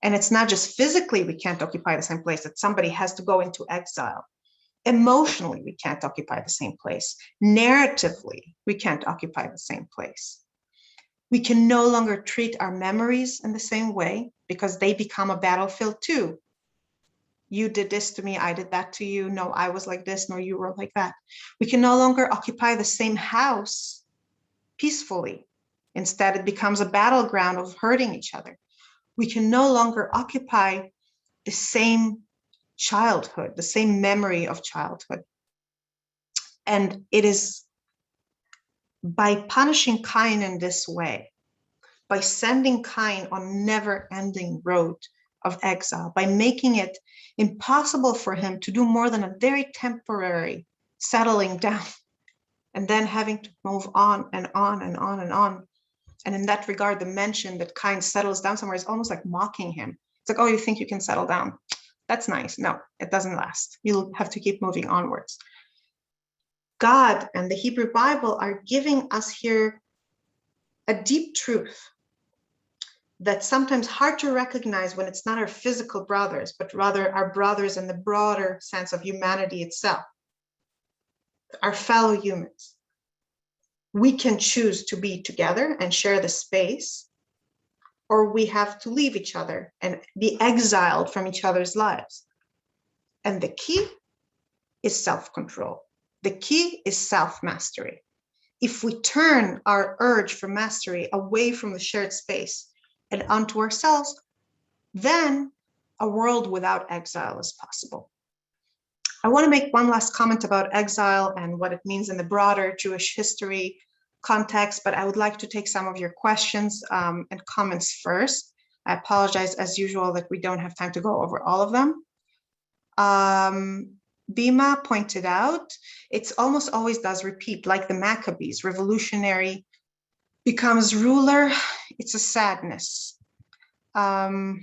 Speaker 2: And it's not just physically we can't occupy the same place, that somebody has to go into exile. Emotionally, we can't occupy the same place. Narratively, we can't occupy the same place. We can no longer treat our memories in the same way because they become a battlefield too. You did this to me, I did that to you. No, I was like this, no, you were like that. We can no longer occupy the same house peacefully. Instead, it becomes a battleground of hurting each other. We can no longer occupy the same childhood, the same memory of childhood. And it is by punishing Cain in this way, by sending Cain on never-ending road of exile, by making it impossible for him to do more than a very temporary settling down, and then having to move on and on and on and on. And in that regard, the mention that Cain settles down somewhere is almost like mocking him. It's like, oh, you think you can settle down? That's nice. No, it doesn't last. You'll have to keep moving onwards. God and the Hebrew Bible are giving us here a deep truth that's sometimes hard to recognize when it's not our physical brothers, but rather our brothers in the broader sense of humanity itself, our fellow humans. We can choose to be together and share the space, or we have to leave each other and be exiled from each other's lives. And the key is self-control. The key is self-mastery. If we turn our urge for mastery away from the shared space and onto ourselves, then a world without exile is possible. I want to make one last comment about exile and what it means in the broader Jewish history context, but I would like to take some of your questions and comments first. I apologize, as usual, that we don't have time to go over all of them. Bima pointed out, it's almost always does repeat, like the Maccabees, revolutionary becomes ruler. It's a sadness. I'm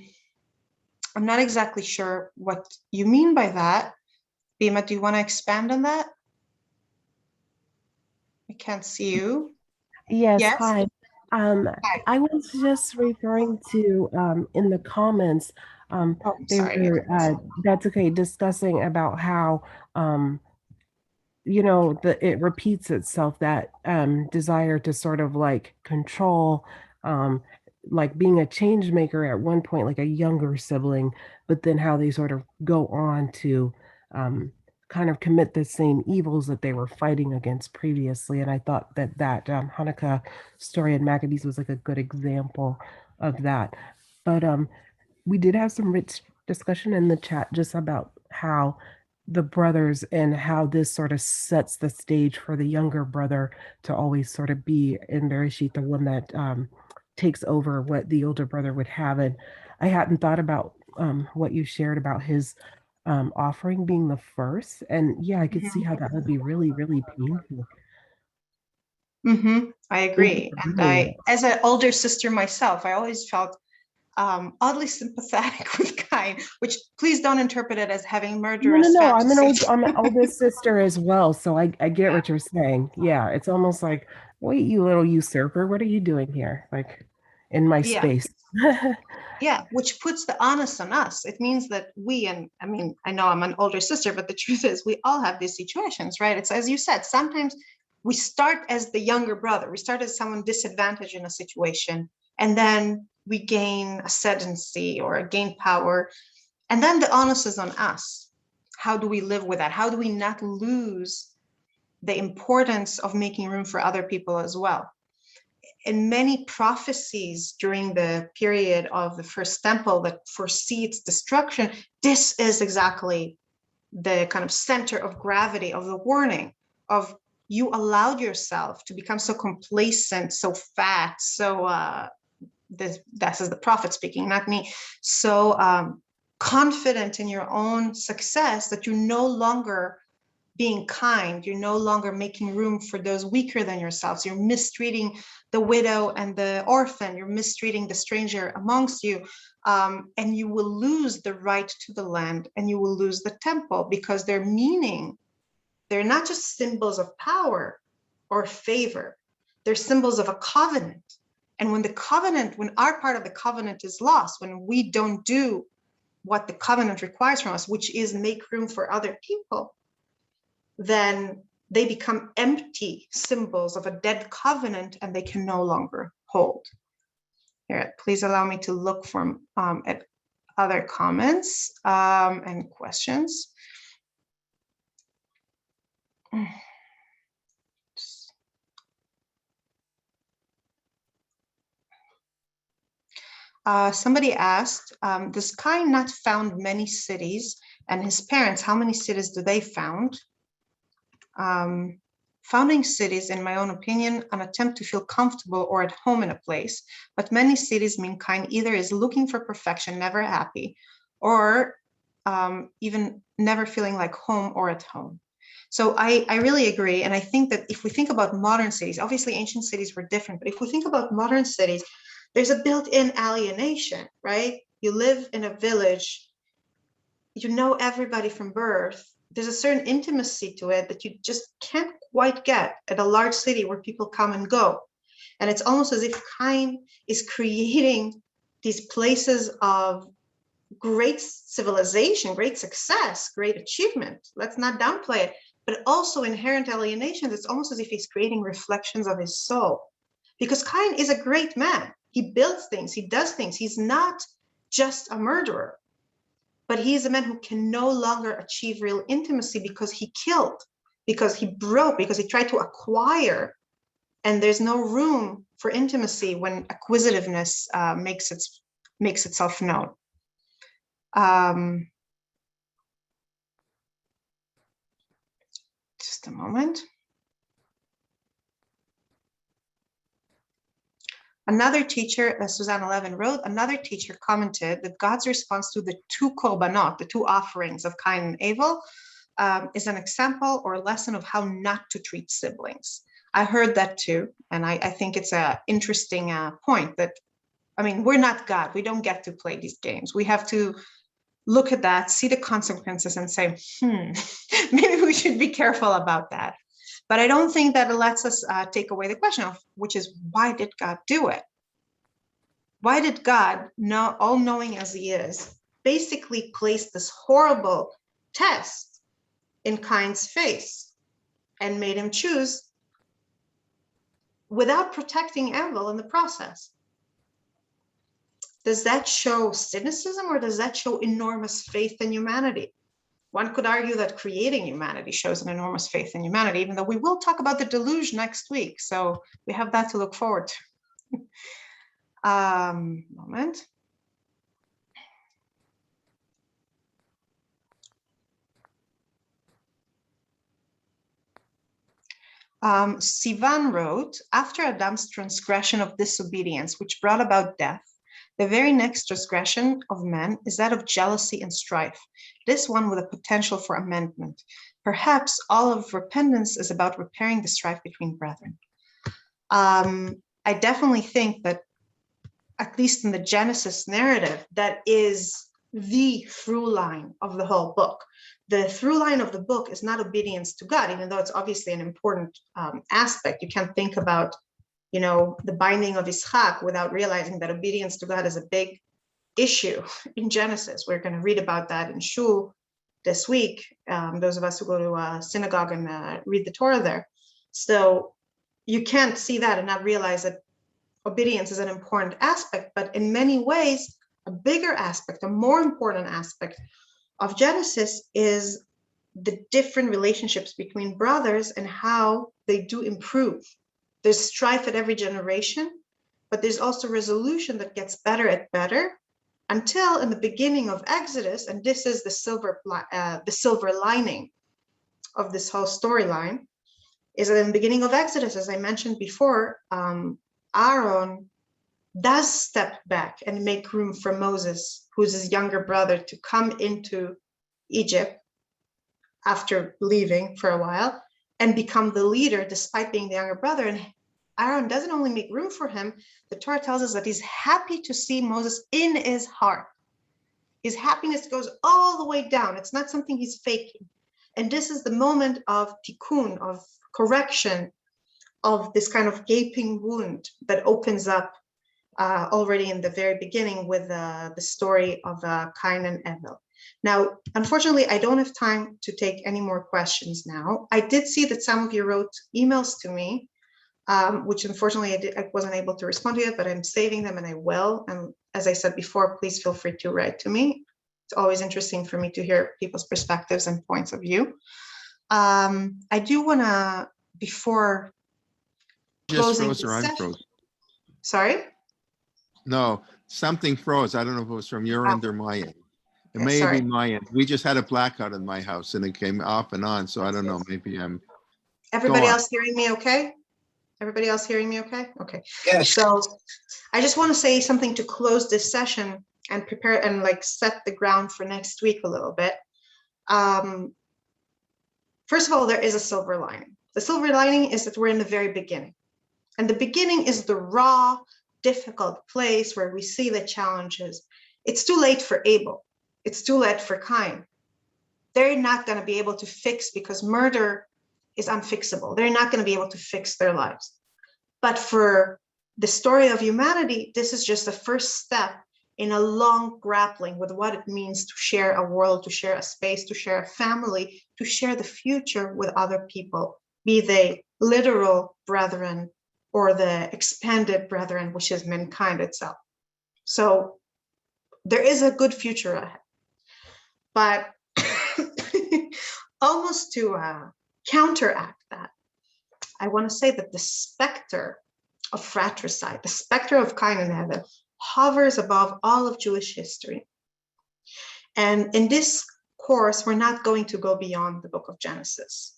Speaker 2: not exactly sure what you mean by that. Bima, do you want to expand on that? I can't see you.
Speaker 3: Yes,
Speaker 2: Yes?
Speaker 3: hi.
Speaker 2: Hi.
Speaker 3: I was just referring to in the comments,
Speaker 2: Oh,
Speaker 3: they
Speaker 2: sorry.
Speaker 3: were that's okay, discussing about how it repeats itself, that desire to sort of like control, like being a change maker at one point, like a younger sibling, but then how they sort of go on to kind of commit the same evils that they were fighting against previously. And I thought that Hanukkah story in Maccabees was like a good example of that. But we did have some rich discussion in the chat just about how the brothers and how this sort of sets the stage for the younger brother to always sort of be in Bereshit, the one that takes over what the older brother would have. And I hadn't thought about what you shared about his offering being the first. And yeah, I could see how that would be really, really painful.
Speaker 2: I
Speaker 3: Thank you
Speaker 2: agree.
Speaker 3: for
Speaker 2: And
Speaker 3: bringing that.
Speaker 2: as an older sister myself, I always felt oddly sympathetic with Cain, which please don't interpret it as having murderous
Speaker 3: No. I'm
Speaker 2: fantasies.
Speaker 3: I'm an oldest sister as well, so I get what you're saying. Yeah, it's almost like, wait, you little usurper, what are you doing here? Like in my
Speaker 2: Yeah,
Speaker 3: space.
Speaker 2: yeah, which puts the onus on us. It means that we, and I mean, I know I'm an older sister, but the truth is we all have these situations, right? It's as you said, sometimes we start as the younger brother. We start as someone disadvantaged in a situation, and then we gain ascendancy or gain power. And then the onus is on us. How do we live with that? How do we not lose the importance of making room for other people as well? in many prophecies during the period of the first temple that foresee its destruction, this is exactly the kind of center of gravity of the warning of you allowed yourself to become so complacent, so fat, so this is the prophet speaking, not me, so confident in your own success that you're no longer being kind, you're no longer making room for those weaker than yourselves. You're mistreating the widow and the orphan, you're mistreating the stranger amongst you, and you will lose the right to the land and you will lose the temple, because their meaning, they're not just symbols of power or favor, they're symbols of a covenant. And when our part of the covenant is lost, when we don't do what the covenant requires from us, which is make room for other people, then they become empty symbols of a dead covenant and they can no longer hold. Here, please allow me to look from at other comments and questions. Somebody asked, does Cain not found many cities, and his parents, how many cities do they found? Founding cities, in my own opinion, an attempt to feel comfortable or at home in a place, but many cities mean Cain either is looking for perfection, never happy, or even never feeling like home or at home. So I really agree. And I think that if we think about modern cities, obviously ancient cities were different, but if we think about modern cities, there's a built-in alienation, right? You live in a village, you know everybody from birth. There's a certain intimacy to it that you just can't quite get at a large city where people come and go. And it's almost as if Cain is creating these places of great civilization, great success, great achievement. Let's not downplay it, but also inherent alienation. It's almost as if he's creating reflections of his soul. Because Cain is a great man. He builds things, he does things. He's not just a murderer, but he is a man who can no longer achieve real intimacy because he killed, because he broke, because he tried to acquire. And there's no room for intimacy when acquisitiveness makes itself known. Just a moment. Another teacher, Susanna Levin wrote, another teacher commented that God's response to the two korbanot, the two offerings of Cain and Abel, is an example or a lesson of how not to treat siblings. I heard that too, and I think it's an interesting point that, I mean, we're not God. We don't get to play these games. We have to look at that, see the consequences and say, maybe we should be careful about that. But I don't think that it lets us take away the question of, which is, why did God do it? Why did God, all-knowing as he is, basically place this horrible test in Cain's face and made him choose without protecting Abel in the process? Does that show cynicism or does that show enormous faith in humanity? One could argue that creating humanity shows an enormous faith in humanity, even though we will talk about the deluge next week. So we have that to look forward to. Moment. Sivan wrote, after Adam's transgression of disobedience, which brought about death, the very next transgression of man is that of jealousy and strife, this one with a potential for amendment. Perhaps all of repentance is about repairing the strife between brethren. I definitely think that, at least in the Genesis narrative, that is the through line of the whole book. The through line of the book is not obedience to God, even though it's obviously an important aspect. You can't think about, you know, the binding of Yitzchak without realizing that obedience to God is a big issue in Genesis. We're going to read about that in Shul this week, those of us who go to a synagogue and read the Torah there. So you can't see that and not realize that obedience is an important aspect, but in many ways, a bigger aspect, a more important aspect of Genesis is the different relationships between brothers and how they do improve There's strife at every generation, but there's also resolution that gets better and better until in the beginning of Exodus, and this is the silver lining of this whole storyline, is that in the beginning of Exodus, as I mentioned before, Aaron does step back and make room for Moses, who's his younger brother, to come into Egypt after leaving for a while and become the leader despite being the younger brother. And Aaron doesn't only make room for him, the Torah tells us that he's happy to see Moses in his heart. His happiness goes all the way down. It's not something he's faking. And this is the moment of tikkun, of correction, of this kind of gaping wound that opens up already in the very beginning with the story of Cain and Abel. Now, unfortunately, I don't have time to take any more questions now. I did see that some of you wrote emails to me, which unfortunately I wasn't able to respond to yet, but I'm saving them and I will. And as I said before, please feel free to write to me. It's always interesting for me to hear people's perspectives and points of view. I do want to, before closing
Speaker 1: Just froze or
Speaker 2: the
Speaker 1: unfroze.
Speaker 2: session, sorry?
Speaker 1: No, something froze. I don't know if it was from your end or my end. It
Speaker 2: Okay,
Speaker 1: may
Speaker 2: sorry.
Speaker 1: be my end. We just had a blackout in my house and it came off and on. So I don't know. Maybe I'm.
Speaker 2: Everybody
Speaker 1: on.
Speaker 2: else hearing me okay? Everybody else hearing me okay? Okay.
Speaker 4: Yes.
Speaker 2: So I just want to say something to close this session and prepare and like set the ground for next week a little bit. First of all, there is a silver lining. The silver lining is that we're in the very beginning. And the beginning is the raw, difficult place where we see the challenges. It's too late for Abel. It's too late for Cain. They're not going to be able to fix, because murder is unfixable. They're not going to be able to fix their lives. But for the story of humanity, this is just the first step in a long grappling with what it means to share a world, to share a space, to share a family, to share the future with other people, be they literal brethren or the expanded brethren, which is mankind itself. So there is a good future ahead. But almost to counteract that, I want to say that the specter of fratricide, the specter of Cain and Abel, hovers above all of Jewish history. And in this course, we're not going to go beyond the book of Genesis.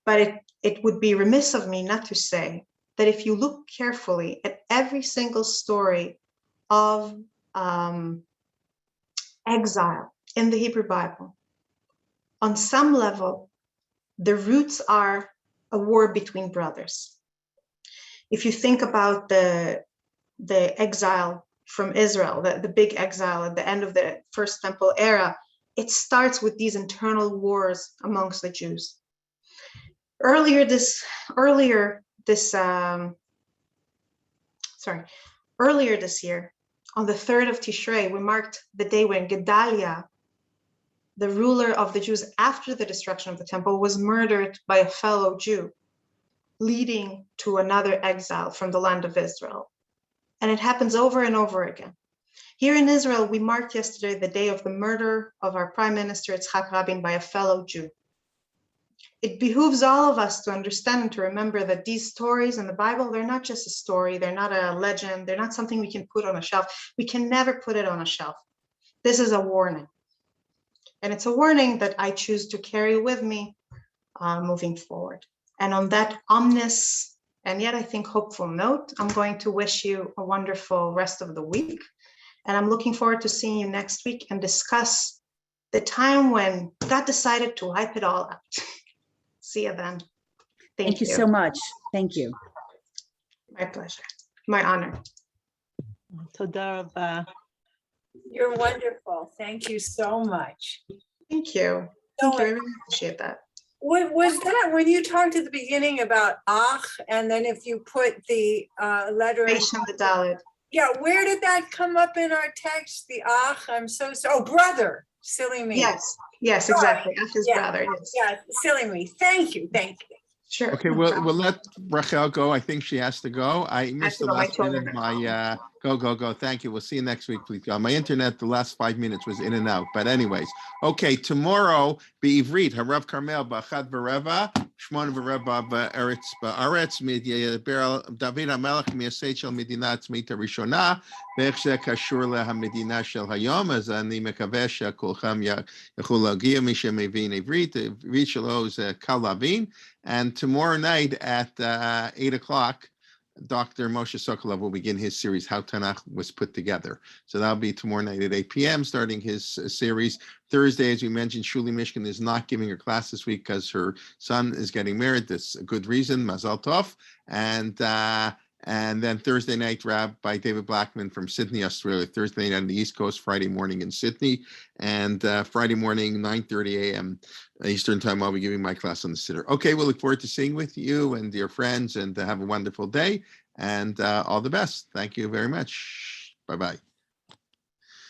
Speaker 2: But it would be remiss of me not to say that if you look carefully at every single story of exile in the Hebrew Bible, on some level, the roots are a war between brothers. If you think about the exile from Israel, the big exile at the end of the First Temple era, it starts with these internal wars amongst the Jews. Earlier this year, on the 3rd of Tishrei, we marked the day when Gedaliah, the ruler of the Jews after the destruction of the temple, was murdered by a fellow Jew, leading to another exile from the land of Israel. And it happens over and over again. Here in Israel, we marked yesterday the day of the murder of our Prime Minister Yitzhak Rabin by a fellow Jew. It behooves all of us to understand and to remember that these stories in the Bible, they're not just a story, they're not a legend, they're not something we can put on a shelf. We can never put it on a shelf. This is a warning. And it's a warning that I choose to carry with me moving forward. And on that ominous and yet I think hopeful note, I'm going to wish you a wonderful rest of the week. And I'm looking forward to seeing you next week and discuss the time when God decided to wipe it all out. See you then.
Speaker 5: Thank you so much. Thank you.
Speaker 2: My pleasure. My honor.
Speaker 4: Toda rabah.
Speaker 6: You're wonderful. Thank you so much.
Speaker 2: Thank you. Thank you. I really appreciate that.
Speaker 6: Was that when you talked at the beginning about ach, and then if you put the letter in,
Speaker 2: Reish and the Dalet.
Speaker 6: yeah, where did that come up in our text? The ach, I'm so sorry. Oh, brother, silly me.
Speaker 2: Yes, exactly. Ach is
Speaker 6: Yeah.
Speaker 2: brother. Yes.
Speaker 6: Yeah, silly me. Thank you.
Speaker 2: Sure.
Speaker 1: Okay,
Speaker 2: no
Speaker 1: we'll
Speaker 2: problem.
Speaker 1: let Rachel go. I think she has to go. I missed the
Speaker 2: go, my
Speaker 1: last minute of
Speaker 2: children.
Speaker 1: my go. Thank you. We'll see you next week, please. My internet, the last 5 minutes was in and out. But anyways, okay, tomorrow, Be'ivrit, Harav Carmel, B'achad V'reva, Shmona v'Rabba ba'Eretz ba'Aretz mid'Yaber David HaMelech miyasei shel Medina Atzmit Rishona ve'ech ze kashur lehamedina shel hayom. As ani mekaveh shekulchem yachol lagia mi shemevin Ivrit. Ivrit shelo is kal lavin. And tomorrow night at 8 o'clock, Dr. Moshe Sokolov will begin his series, How Tanakh Was Put Together. So that'll be tomorrow night at 8 p.m., starting his series. Thursday, as we mentioned, Shuli Mishkin is not giving her class this week because her son is getting married. That's a good reason, Mazal Tov. And then Thursday night, Rabbi David Blackman from Sydney, Australia. Thursday night on the East Coast, Friday morning in Sydney. And Friday morning, 9:30 a.m. Eastern time, I'll be giving my class on the Siddur. Okay, we'll look forward to seeing with you and your friends, and have a wonderful day. And all the best. Thank you very much. Bye-bye.